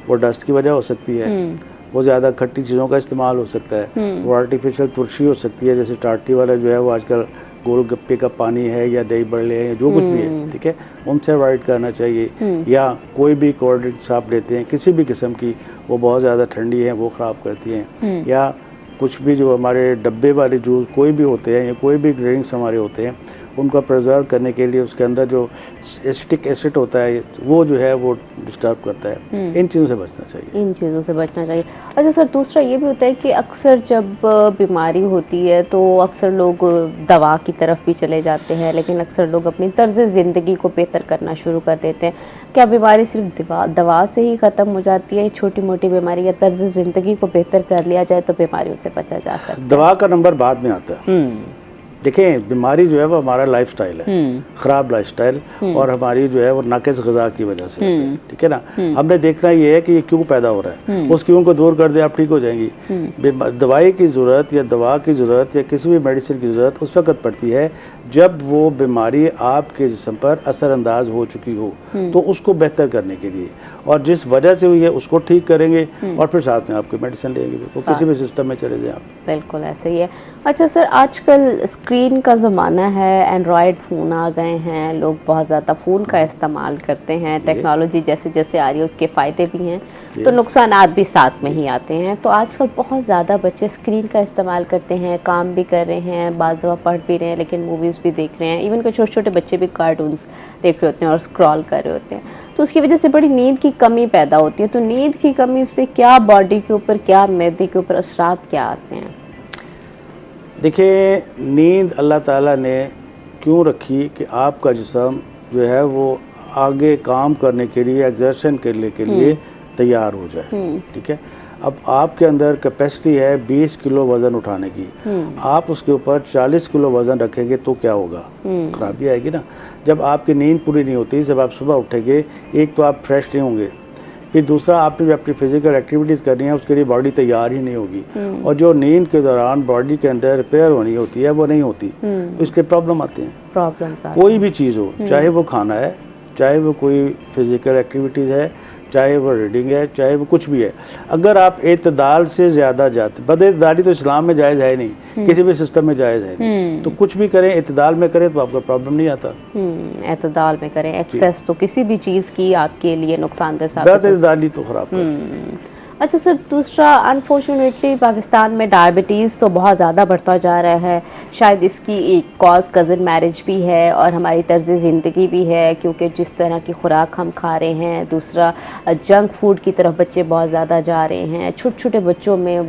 Speaker 4: वो डस्ट की वजह हो सकती है, वो ज़्यादा खट्टी चीज़ों का इस्तेमाल हो सकता है, वो आर्टिफिशियल तुलसी हो सकती है, जैसे टाटी वाला जो है वो आजकल गोलगप्पे का पानी है या दही बड़े हैं, जो कुछ भी है, ठीक है, उनसे अवॉइड करना चाहिए। या कोई भी कोल्ड ड्रिंक्स आप लेते हैं किसी भी किस्म की, वो बहुत ज़्यादा ठंडी है, वो ख़राब करती हैं। या कुछ भी जो हमारे डब्बे वाले जूस कोई भी होते हैं या कोई भी ड्रिंक्स हमारे होते हैं, उनको प्रिजर्व करने के लिए उसके अंदर जो एसिटिक एसिड होता है वो जो है वो डिस्टर्ब करता है। इन चीज़ों से बचना चाहिए।
Speaker 1: इन चीज़ों से बचना चाहिए। अच्छा सर, दूसरा ये भी होता है कि अक्सर जब बीमारी होती है तो अक्सर लोग दवा की तरफ भी चले जाते हैं, लेकिन अक्सर लोग अपनी तर्ज ज़िंदगी को बेहतर करना शुरू कर देते हैं। क्या बीमारी सिर्फ दवा से ही ख़त्म हो जाती है? छोटी मोटी बीमारी या तर्ज ज़िंदगी को बेहतर कर लिया जाए तो बीमारियों से बचा जा सकता है?
Speaker 4: दवा का नंबर बाद में आता है। देखें, बीमारी जो है वो हमारा लाइफस्टाइल है, ख़राब लाइफस्टाइल, और हमारी जो है वो नाक़िस ग़िज़ा की वजह से है। ठीक है ना। हमने देखना ये है कि ये क्यों पैदा हो रहा है, उस क्यों को दूर कर दे, आप ठीक हो जाएंगी। दवाई की ज़रूरत या दवा की ज़रूरत या किसी भी मेडिसिन की ज़रूरत उस वक्त पड़ती है जब वो बीमारी आपके जिस्म पर असरअंदाज हो चुकी हो, तो उसको बेहतर करने के लिए, और जिस वजह से हुई है उसको ठीक करेंगे, और फिर साथ में आपकी मेडिसिन लेंगे, वो किसी भी सिस्टम में चले जाएं आप।
Speaker 1: बिल्कुल ऐसे ही है। अच्छा सर, आजकल स्क्रीन का ज़माना है, एंड्रॉयड फ़ोन आ गए हैं, लोग बहुत ज़्यादा फ़ोन का इस्तेमाल करते हैं, टेक्नोलॉजी जैसे जैसे आ रही है उसके फ़ायदे भी हैं तो नुकसानात भी साथ में ही आते हैं। तो आजकल बहुत ज़्यादा बच्चे स्क्रीन का इस्तेमाल करते हैं, काम भी कर रहे हैं, बाज़ दफ़ा पढ़ भी रहे हैं, लेकिन मूवीज़ भी देख रहे हैं, इवन के छोटे छोटे बच्चे भी कार्टून्स देख रहे होते हैं और स्क्रॉल कर रहे होते हैं, तो उसकी वजह से बड़ी नींद की कमी पैदा होती है। तो नींद की कमी से क्या बॉडी के ऊपर, क्या मैदे के ऊपर असरात क्या आते हैं?
Speaker 4: देखिए, नींद अल्लाह ताला ने क्यों रखी कि आपका जिस्म जो है वो आगे काम करने के लिए, एग्जर्शन करने के लिए तैयार हो जाए। ठीक है, अब आपके अंदर कैपेसिटी है 20 किलो वज़न उठाने की, आप उसके ऊपर 40 किलो वज़न रखेंगे तो क्या होगा? खराबी आएगी ना। जब आपकी नींद पूरी नहीं होती, जब आप सुबह उठेंगे, एक तो आप फ्रेश नहीं होंगे, फिर दूसरा आपने जो अपनी फिजिकल एक्टिविटीज़ करनी है उसके लिए बॉडी तैयार ही नहीं होगी, और जो नींद के दौरान बॉडी के अंदर रिपेयर होनी होती है वो नहीं होती, तो इसके प्रॉब्लम आते हैं।
Speaker 1: प्रॉब्लम्स
Speaker 4: कोई भी चीज़ हो, चाहे वो खाना है, चाहे वो कोई फिजिकल एक्टिविटीज़ है, चाहे वो रीडिंग है, चाहे वो कुछ भी है, अगर आप एतदाल से ज़्यादा जाते, बदएतदाली तो इस्लाम में जायज़ है नहीं, किसी भी सिस्टम में जायज़ है नहीं, तो कुछ भी करें एतदाल में करें तो आपको प्रॉब्लम नहीं आता।
Speaker 1: एतदाल में करें, एक्सेस तो किसी भी चीज़ की आपके लिए नुकसानदेह साबित हो।
Speaker 4: बदएतदाली तो ख़राब करती है।
Speaker 1: अच्छा सर, दूसरा अनफॉर्चुनेटली पाकिस्तान में डायबिटीज़ तो बहुत ज़्यादा बढ़ता जा रहा है, शायद इसकी एक कॉज कज़न मैरिज भी है और हमारी तर्ज़ ज़िंदगी भी है, क्योंकि जिस तरह की खुराक हम खा रहे हैं। दूसरा, जंक फूड की तरफ बच्चे बहुत ज़्यादा जा रहे हैं, छोटे छोटे बच्चों में,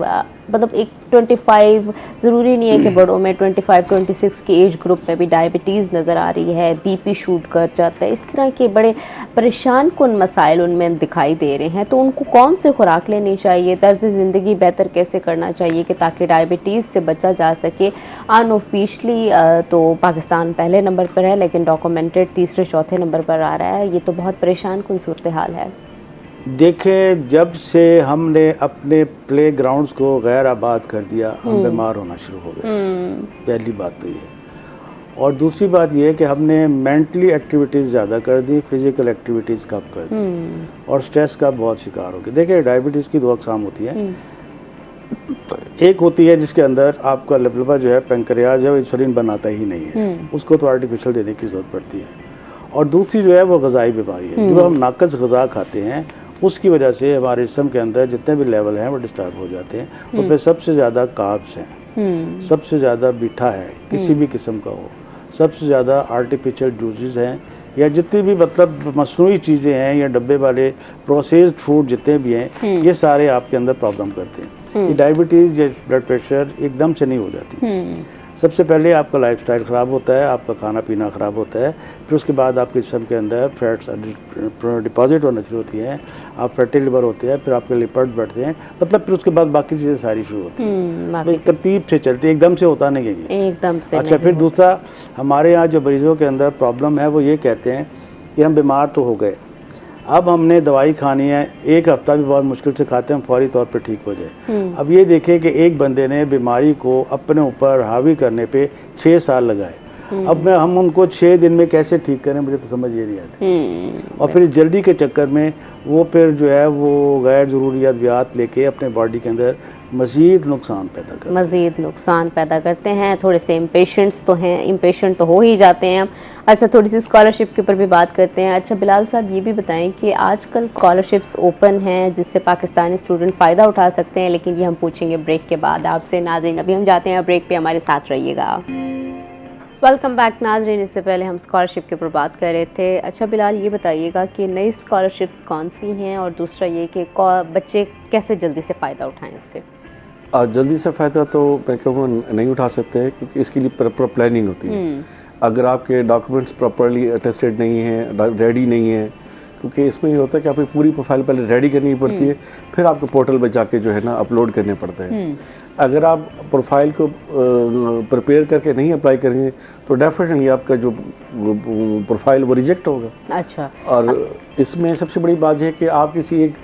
Speaker 1: मतलब एक 25, ज़रूरी नहीं है कि बड़ों में, 25-26 के एज ग्रुप में भी डायबिटीज़ नज़र आ रही है, बीपी शूट कर जाता है, इस तरह के बड़े परेशान कुन मसाइल उनमें दिखाई दे रहे हैं। तो उनको कौन से खुराक लेनी चाहिए, तर्ज़ ज़िंदगी बेहतर कैसे करना चाहिए कि ताकि डायबिटीज़ से बचा जा सके? अनऑफिशली तो पाकिस्तान पहले नंबर पर है, लेकिन डॉक्यूमेंटेड तीसरे चौथे नंबर पर आ रहा है। ये तो बहुत परेशान कुन सूरत हाल है।
Speaker 4: देखें, जब से हमने अपने प्ले ग्राउंड्स को गैर आबाद कर दिया, हम बीमार होना शुरू हो गए। पहली बात तो ये, और दूसरी बात ये है कि हमने मेंटली एक्टिविटीज़ ज़्यादा कर दी, फिज़िकल एक्टिविटीज़ कम कर दी, और स्ट्रेस का बहुत शिकार हो गए। देखिए, डायबिटीज़ की 2 अक़साम होती हैं। एक होती है जिसके अंदर आपका लबलबा जो है, पेंक्रियाज है, वो इंसुलिन बनाता ही नहीं है, उसको तो आर्टिफिशियल देने की ज़रूरत पड़ती है। और दूसरी जो है वो ग़िज़ाई बीमारी है, जो हम नाक़स ग़िज़ा खाते हैं उसकी वजह से हमारे जिस्म के अंदर जितने भी लेवल हैं वो डिस्टर्ब हो जाते हैं। उसमें सबसे ज़्यादा कार्ब्स हैं, सबसे ज़्यादा मीठा है किसी भी किस्म का हो, सबसे ज़्यादा आर्टिफिशियल जूसेस हैं, या जितनी भी मतलब मसनूई चीज़ें हैं या डब्बे वाले प्रोसेस्ड फूड जितने भी हैं, ये सारे आपके अंदर प्रॉब्लम करते हैं। ये डायबिटीज़ या ब्लड प्रेशर एकदम से नहीं हो जाती। सबसे पहले आपका लाइफस्टाइल ख़राब होता है, आपका खाना पीना ख़राब होता है, फिर उसके बाद आपके जिस्म के अंदर फैट्स डिपॉजिट होने शुरू होती हैं, आप फैटी लिवर होते हैं, फिर आपके लिपिड बढ़ते हैं, मतलब फिर उसके बाद बाकी चीज़ें सारी शुरू होती हैं। एक तरतीब से चलती है, एकदम से होता नहीं है ये,
Speaker 1: एकदम से।
Speaker 4: अच्छा, फिर दूसरा, हमारे यहाँ जो मरीज़ों के अंदर प्रॉब्लम है वो ये कहते हैं कि हम बीमार तो हो गए, अब हमने दवाई खानी है, 1 हफ़्ता भी बहुत मुश्किल से खाते हैं, हम फौरी तौर पे ठीक हो जाए। अब ये देखें कि एक बंदे ने बीमारी को अपने ऊपर हावी करने पे 6 साल लगाए। अब हम उनको 6 दिन में कैसे ठीक करें, मुझे तो समझ ये नहीं आता। और फिर जल्दी के चक्कर में वो फिर जो है वो गैर ज़रूरी अद्वियात लेके अपने बॉडी के अंदर मज़ीद नुकसान पैदा करते हैं। थोड़े से इम्पेशेंट तो हो ही जाते हैं। अच्छा, थोड़ी सी स्कॉलरशिप के ऊपर भी बात करते हैं। अच्छा बिलाल साहब, ये भी बताएं कि आजकल स्कॉलरशिप्स ओपन हैं जिससे पाकिस्तानी स्टूडेंट फ़ायदा उठा सकते हैं, लेकिन ये हम पूछेंगे ब्रेक के बाद आपसे। नाज़रीन, अभी हम जाते हैं ब्रेक पे, हमारे साथ रहिएगा। वेलकम बैक नाज़रीन। इससे पहले हम स्कॉलरशिप के ऊपर बात कर रहे थे। अच्छा बिलाल, ये बताइएगा कि नई स्कॉलरशिप्स कौन सी हैं, और दूसरा ये कि बच्चे कैसे जल्दी से फ़ायदा उठाएँ इससे?
Speaker 5: जल्दी से फ़ायदा तो मैं कहूँगा नहीं उठा सकते हैं, क्योंकि इसके लिए प्रॉपर प्लानिंग होती है। अगर आपके डॉक्यूमेंट्स प्रॉपरली अटेस्टेड नहीं हैं, रेडी नहीं है, क्योंकि इसमें ये होता है कि आपकी पूरी प्रोफाइल पहले रेडी करनी पड़ती है, फिर आपको पोर्टल पर जाके जो है ना अपलोड करने पड़ते हैं। अगर आप प्रोफाइल को प्रिपेयर करके नहीं अप्लाई करेंगे तो डेफिनेटली आपका जो प्रोफाइल वो रिजेक्ट होगा।
Speaker 1: अच्छा,
Speaker 5: और इसमें सबसे बड़ी बात है कि आप किसी एक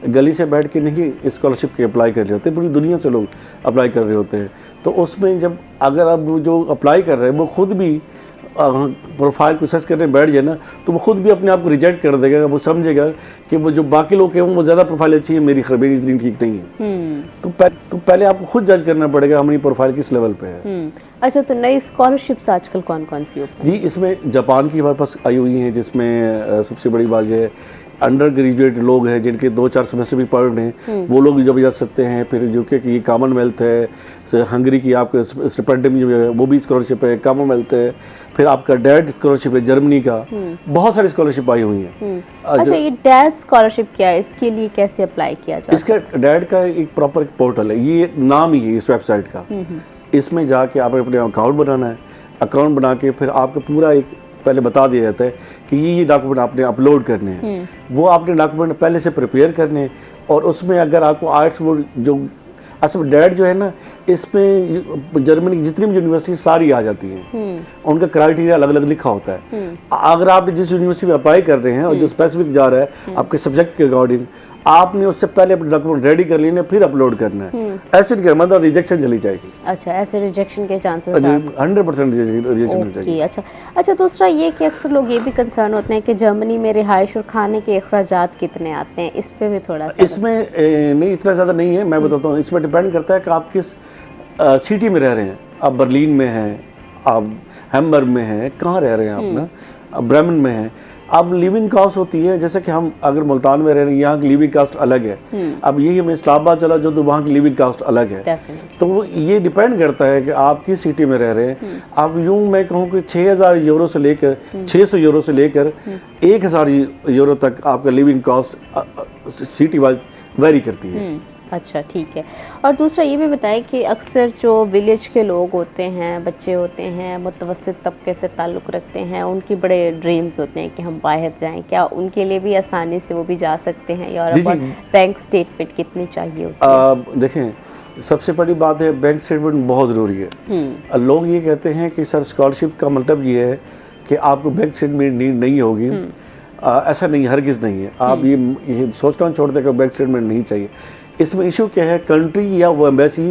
Speaker 5: गली से बैठ के नहीं स्कॉलरशिप के अप्लाई कर रहे होते, पूरी दुनिया से लोग अप्लाई कर रहे होते हैं। तो उसमें जब अगर आप जो अप्लाई कर रहे हैं वो खुद भी प्रोफाइल को सर्च करने बैठ जाए ना, तो वो खुद भी अपने आप को रिजेक्ट कर देगा। वो समझेगा कि वो जो बाकी लोग हैं वो ज़्यादा प्रोफाइल अच्छी है, मेरी इतनी ठीक नहीं है। तो पहले आपको खुद जज करना पड़ेगा हमारी प्रोफाइल किस लेवल पे है।
Speaker 1: अच्छा, तो नई स्कॉलरशिप्स आजकल कौन कौन सी ओपन?
Speaker 5: जी, इसमें जापान की हमारे पास आई हुई है, जिसमें सबसे बड़ी बात यह है अंडर ग्रेजुएट लोग हैं जिनके 2-4 सेमेस्टर भी पढ़ रहे हैं, वो लोग जब जा सकते हैं। फिर यूके की कॉमनवेल्थ है, हंगरी की आपके स्टिपेंडियम जो है वो भी स्कॉलरशिप है, कॉमनवेल्थ है। फिर आपका डैड स्कॉलरशिप है जर्मनी का, बहुत सारी स्कॉलरशिप आई हुई हैं।
Speaker 1: अच्छा, ये डैड स्कॉलरशिप क्या है, इसके लिए कैसे अप्लाई किया जाए?
Speaker 5: इसका डैड का एक प्रॉपर पोर्टल है, ये नाम ही है इस वेबसाइट का। इसमें जाके आपने अपने अकाउंट बनाना है। अकाउंट बना के फिर आपको पूरा एक पहले बता दिया जाता है कि ये डॉक्यूमेंट आपने अपलोड करने हैं। वो आपने डॉक्यूमेंट पहले से प्रिपेयर करने हैं। और उसमें अगर आपको आर्ट्स वो जो असल डैड जो है ना, इसमें जर्मनी की जितनी भी यूनिवर्सिटी सारी आ जाती हैं। उनका क्राइटेरिया अलग अलग लिखा होता है। अगर आप जिस यूनिवर्सिटी में अप्लाई कर रहे हैं और जो स्पेसिफिक जा रहा है आपके सब्जेक्ट के अकॉर्डिंग, आपने उससे पहले अपने डॉक्यूमेंट रेडी कर लेने, फिर अपलोड करना है। ऐसे नहीं करना, मतलब रिजेक्शन चली जाएगी।
Speaker 1: अच्छा, ऐसे रिजेक्शन के चांसेस
Speaker 5: 100% रिजेक्शन चली जाएगी।
Speaker 1: अच्छा, दूसरा ये कि अक्सर लोग ये भी कंसर्न होते हैं कि जर्मनी में रिहाइश और खाने के अखराजात कितने आते हैं, इस पे भी थोड़ा सा।
Speaker 5: इसमें नहीं, इतना ज़्यादा नहीं है। मैं बताता हूँ, इसमें डिपेंड करता है कि आप किस सिटी में रह रहे हैं। आप बर्लिन में हैं, आप हैम्बर्ग में हैं, कहाँ रह रहे हैं आप ना, आप ब्रेमन में हैं। अब लिविंग कॉस्ट होती है, जैसे कि हम अगर मुल्तान में रह रहे हैं, यहाँ की लिविंग कॉस्ट अलग है। अब यही मैं इस्लामाबाद चला जाऊँ तो वहाँ की लिविंग कॉस्ट अलग है। तो ये डिपेंड करता है कि आप किस सिटी में रह रहे हैं। अब यूँ मैं कहूँ कि 6,000 यूरो से लेकर 600 यूरो से लेकर 1,000 यूरो तक आपका living cost city wise very करती है।
Speaker 1: अच्छा, ठीक है। और दूसरा ये भी बताएं कि अक्सर जो विलेज के लोग होते हैं, बच्चे होते हैं, मुतवस्सित तबके से ताल्लुक़ रखते हैं, उनकी बड़े ड्रीम्स होते हैं कि हम बाहर जाएं, क्या उनके लिए भी आसानी से वो भी जा सकते हैं? और बैंक स्टेटमेंट कितनी चाहिए होती है?
Speaker 5: देखें, सबसे बड़ी बात है बैंक स्टेटमेंट बहुत ज़रूरी है। लोग ये कहते हैं कि सर स्कॉलरशिप का मतलब ये है कि आपको बैंक स्टेटमेंट नीड नहीं होगी। ऐसा नहीं, हरगिज़ नहीं है। आप ये सोचना छोड़ दें कि बैंक स्टेटमेंट नहीं चाहिए। इसमें इशू क्या है, कंट्री या वो एम्बेसी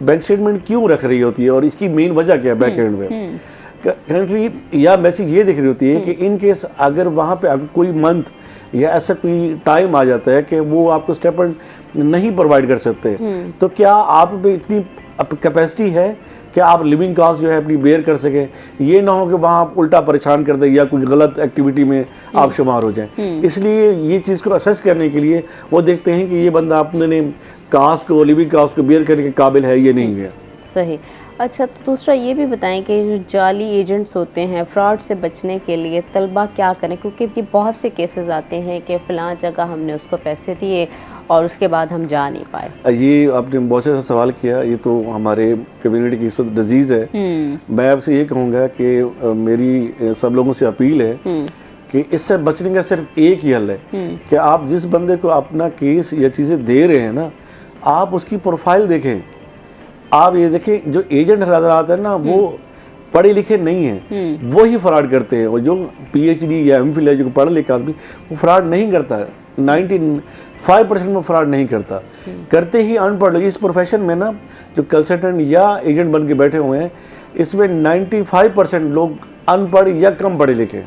Speaker 5: बैंक स्टेटमेंट क्यों रख रही होती है और इसकी मेन वजह क्या है बैक एंड में? कंट्री या एम्बेसी ये देख रही होती है कि इन केस अगर वहाँ पे अगर कोई मंथ या ऐसा कोई टाइम आ जाता है कि वो आपको स्टेटमेंट नहीं प्रोवाइड कर सकते, तो क्या आप पे इतनी कैपेसिटी है कि आप लिविंग कॉस्ट जो है अपनी बेयर कर सकें? ये ना हो कि वहाँ आप उल्टा परेशान कर दें या कोई गलत एक्टिविटी में आप शुमार हो जाएं। इसलिए ये चीज़ को असेस करने के लिए वो देखते हैं कि ये बंदा अपने कास्ट को, लिविंग कॉस्ट को बेयर करने के काबिल है ये नहीं है।
Speaker 1: सही। अच्छा, तो दूसरा ये भी बताएं कि जो जाली एजेंट्स होते हैं, फ्रॉड से बचने के लिए तलबा क्या करें? क्योंकि ये बहुत से केसेस आते हैं कि फ़लाँ जगह हमने उसको पैसे दिए और उसके बाद हम जा नहीं पाए।
Speaker 5: ये आपने बहुत अच्छा सवाल किया। ये तो हमारे कम्युनिटी की इस वक्त डिजीज़ है। मैं आपसे ये कहूँगा कि मेरी सब लोगों से अपील है कि इससे बचने का सिर्फ एक ही हल है कि आप जिस बंदे को अपना केस या चीज़ें दे रहे हैं ना, आप उसकी प्रोफाइल देखें। आप ये देखें, जो एजेंट नजर आता है ना, वो पढ़े लिखे नहीं हैं, वो ही फ्रॉड करते हैं। और जो PhD या MPhil है, जो पढ़ा लिखा आदमी, वो फ्रॉड नहीं करता है। 95% में फ्रॉड नहीं करता। करते ही अनपढ़ लोग। इस प्रोफेशन में ना जो कंसल्टेंट या एजेंट बन के बैठे हुए हैं, इसमें 95% लोग अनपढ़ या कम पढ़े लिखे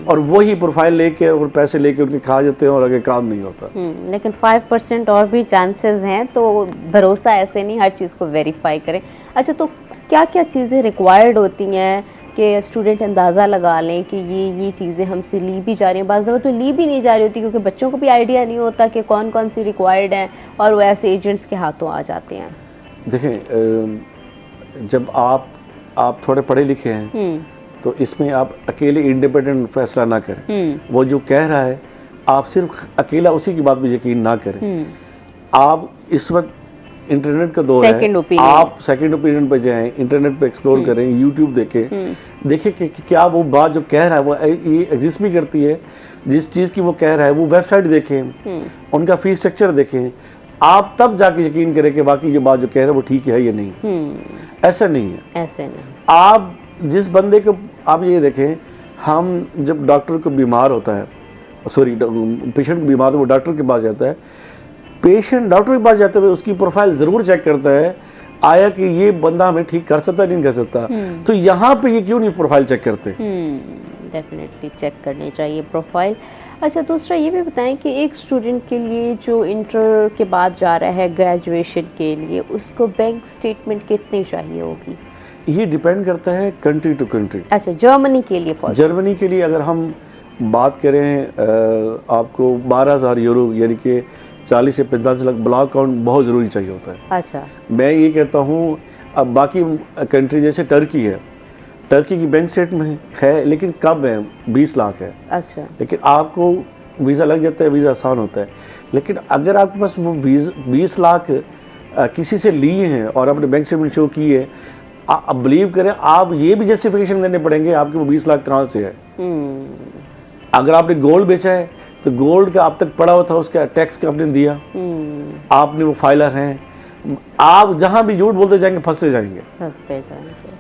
Speaker 5: और वही प्रोफाइल लेके और पैसे लेके उनके खा जाते हैं और आगे काम नहीं होता।
Speaker 1: लेकिन 5% और भी चांसेस हैं, तो भरोसा ऐसे नहीं, हर चीज़ को वेरीफाई करें। अच्छा, तो क्या क्या चीज़ें रिक्वायर्ड होती हैं कि स्टूडेंट अंदाज़ा लगा लें कि ये चीज़ें हमसे ली भी जा रही हैं? बाज़ दफ़ा तो ली भी नहीं जा रही होती क्योंकि बच्चों को भी आइडिया नहीं होता कि कौन कौन सी रिक्वायर्ड हैं और वो ऐसे एजेंट्स के हाथों आ जाते हैं।
Speaker 5: देखें, जब आप थोड़े पढ़े लिखे हैं तो इसमें आप अकेले इंडिपेंडेंट फैसला ना करें। वो जो कह रहा है आप सिर्फ अकेला उसी की बात पे यकीन ना करें। आप इस वक्त इंटरनेट का दौर है, आप सेकंड ओपिनियन पे जाएं, इंटरनेट पे एक्सप्लोर करें, यूट्यूब देखें कि क्या वो बात जो कह रहा है वो ये एग्जिस्ट भी करती है। जिस चीज़ की वो कह रहा है वो वेबसाइट देखें, उनका फी स्ट्रक्चर देखें। आप तब जाके यकीन करें कि बाकी जो बात जो कह रहा है वो ठीक है या नहीं। ऐसा नहीं है, ऐसे नहीं। आप जिस बंदे को आप ये देखें, हम जब डॉक्टर को बीमार होता है, सॉरी पेशेंट को बीमार हो, वो डॉक्टर के पास जाता है, पेशेंट डॉक्टर के पास जाते हुए उसकी प्रोफाइल ज़रूर चेक करता है आया कि ये बंदा हमें ठीक कर सकता नहीं कर सकता, तो यहाँ पे ये क्यों नहीं प्रोफाइल चेक करते?
Speaker 1: डेफिनेटली चेक करनी चाहिए प्रोफाइल। अच्छा, दूसरा ये भी बताएं कि एक स्टूडेंट के लिए जो इंटर के बाद जा रहा है ग्रेजुएशन के लिए, उसको बैंक स्टेटमेंट कितनी चाहिए होगी?
Speaker 5: ये डिपेंड करता है कंट्री टू कंट्री।
Speaker 1: अच्छा, जर्मनी के लिए फॉर
Speaker 5: जर्मनी के लिए अगर हम बात करें, आपको 12,000 यूरो यानी कि 40 से 45 लाख ब्लॉक अकाउंट बहुत ज़रूरी चाहिए होता है।
Speaker 1: अच्छा,
Speaker 5: मैं ये कहता हूँ, अब बाकी कंट्री जैसे टर्की है, टर्की की बैंक स्टेटमेंट है लेकिन कब है, 20 लाख है।
Speaker 1: अच्छा,
Speaker 5: लेकिन आपको वीज़ा लग जाता है, वीज़ा आसान होता है। लेकिन अगर आपके पास वो 20 लाख किसी से लिए हैं और आपने बैंक स्टेटमेंट शो की है, आप बिलीव करें, आप ये भी जस्टिफिकेशन देने पड़ेंगे आपके वो 20 लाख कहाँ से है। अगर आपने गोल्ड बेचा है तो गोल्ड का आप तक पड़ा हुआ था, उसका टैक्स का आपने दिया, आपने वो फाइलर हैं, आप जहाँ भी झूठ बोलते जाएंगे फंसते जाएंगे।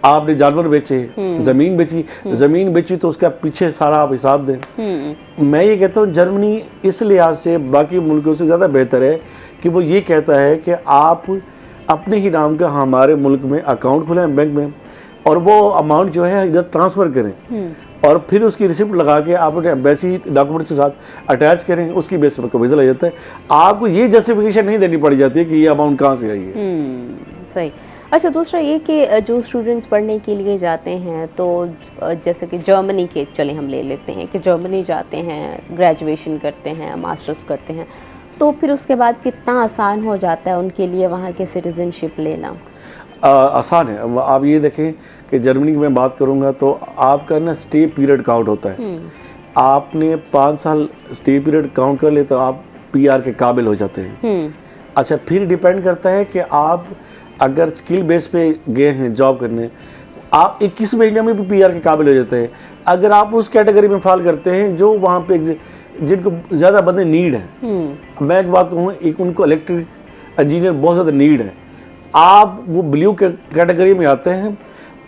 Speaker 5: आपने जानवर बेचे, जमीन बेची तो उसका पीछे सारा आप हिसाब दें। मैं ये कहता हूँ जर्मनी इस लिहाज से बाकी मुल्कों से ज़्यादा बेहतर है कि वो ये कहता है कि आप अपने ही नाम का हमारे मुल्क में अकाउंट खुलें बैंक में, और वो अमाउंट जो है इधर ट्रांसफ़र करें, और फिर उसकी रिसिप्ट लगा के आप अपने एम्बेसी डॉक्यूमेंट्स के साथ अटैच करें, उसकी बेस पर वीज़ा लग जाता है। आपको ये जस्टिफिकेशन नहीं देनी पड़ी जाती है कि ये अमाउंट कहाँ से आई है।
Speaker 1: सही। अच्छा, दूसरा ये कि जो स्टूडेंट्स पढ़ने के लिए जाते हैं, तो जैसे कि जर्मनी के चले हम ले लेते हैं कि जर्मनी जाते हैं, ग्रेजुएशन करते हैं, मास्टर्स करते हैं, तो फिर उसके बाद कितना आसान हो जाता है उनके लिए वहाँ के सिटीजनशिप लेना?
Speaker 5: आसान है। आप ये देखें कि जर्मनी की मैं बात करूँगा तो आपका ना स्टे पीरियड काउंट होता है। आपने 5 साल स्टे पीरियड काउंट कर ले तो आप PR के काबिल हो जाते हैं। अच्छा, फिर डिपेंड करता है कि आप अगर स्किल बेस पे गए हैं जॉब करने, आप 21 महीने में भी PR के काबिल हो जाते हैं। अगर आप उस कैटेगरी में फॉल करते हैं जो वहाँ पे जिनको ज़्यादा बंदे नीड है, मैं एक बात कहूँ, एक उनको इलेक्ट्रिक इंजीनियर बहुत ज़्यादा नीड है, आप वो ब्लू कैटेगरी में आते हैं,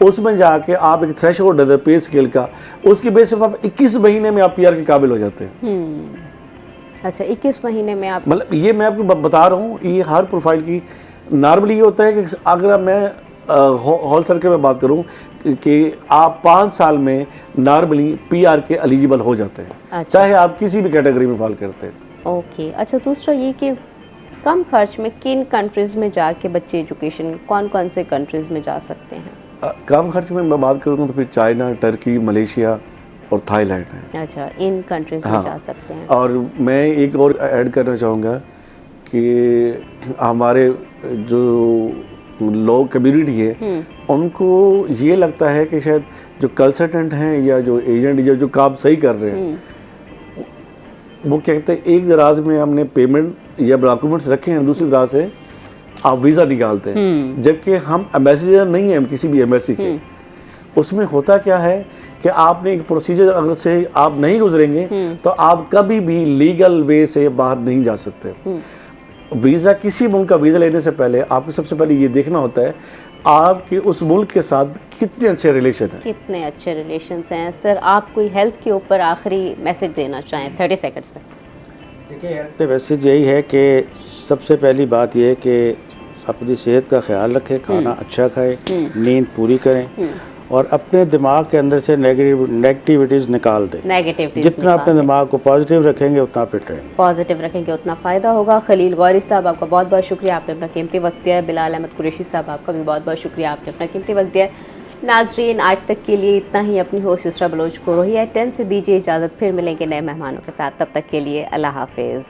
Speaker 5: उसमें जाके आप एक थ्रेशोल्ड है पे स्केल का, उसकी बेस पर आप 21 महीने में आप PR के काबिल हो जाते हैं।
Speaker 1: अच्छा, 21 महीने में आप,
Speaker 5: मतलब ये मैं आपको बता रहा हूँ, ये हर प्रोफाइल की नॉर्मली ये होता है कि अगर मैं होल सर्कल में बात करूँ कि आप 5 साल में नॉर्मली PR के एलिजिबल हो जाते हैं। अच्छा। चाहे आप किसी भी कैटेगरी में फॉल करते हैं।
Speaker 1: ओके। अच्छा, दूसरा ये कि कम खर्च में किन कंट्रीज़ में जाके बच्चे एजुकेशन, कौन कौन से कंट्रीज़ में जा सकते हैं?
Speaker 5: कम खर्च में मैं बात करूँ तो फिर चाइना, टर्की, मलेशिया और थाईलैंड है।
Speaker 1: अच्छा, इन कंट्रीज़ में जा सकते हैं।
Speaker 5: और मैं एक और ऐड करना चाहूँगा कि हमारे जो लोग कम्युनिटी है, उनको ये लगता है कि शायद जो कंसल्टेंट हैं या जो एजेंट या जो काम सही कर रहे हैं, वो कहते हैं एक दराज में हमने पेमेंट या डॉक्यूमेंट्स रखे हैं, दूसरी तरह से आप वीज़ा निकालते हैं, जबकि हम एम्बेसडर नहीं हैं किसी भी एम्बेसी के। उसमें होता क्या है कि आपने एक प्रोसीजर अगर से आप नहीं गुजरेंगे तो आप कभी भी लीगल वे से बाहर नहीं जा सकते। वीज़ा, किसी मुल्क का वीज़ा लेने से पहले आपको सबसे पहले ये देखना होता है आपके उस मुल्क के साथ कितने अच्छे रिलेशन हैं।
Speaker 1: कितने अच्छे रिलेशंस हैं। सर, आप कोई हेल्थ के ऊपर आखिरी मैसेज देना चाहें 30 सेकंड्स में?
Speaker 4: देखिए, हेल्थ पे मैसेज यही है कि सबसे पहली बात यह है कि अपनी सेहत का ख्याल रखें, खाना अच्छा खाएं, नींद पूरी करें, और अपने दिमाग के अंदर से नेगेटिविटीज़ निकाल दें। जितना अपने दिमाग को पॉजिटिव रखेंगे उतना फिट रहेंगे।
Speaker 1: पॉजिटिव रखेंगे उतना फ़ायदा होगा। खलील गौरी साहब, आपका बहुत बहुत शुक्रिया, आपने अपना कीमती वक्त दिया है। बिलाल अहमद कुरैशी साहब, आपका भी बहुत बहुत शुक्रिया, आपने अपना कीमती वक्त दिया है। नाजरीन, आज तक के लिए इतना ही। अपनी होस्ट युसरा बलोच को रोही एट 10 से दीजिए इजाज़त। फिर मिलेंगे नए मेहमानों के साथ, तब तक के लिए अल्लाह हाफिज़।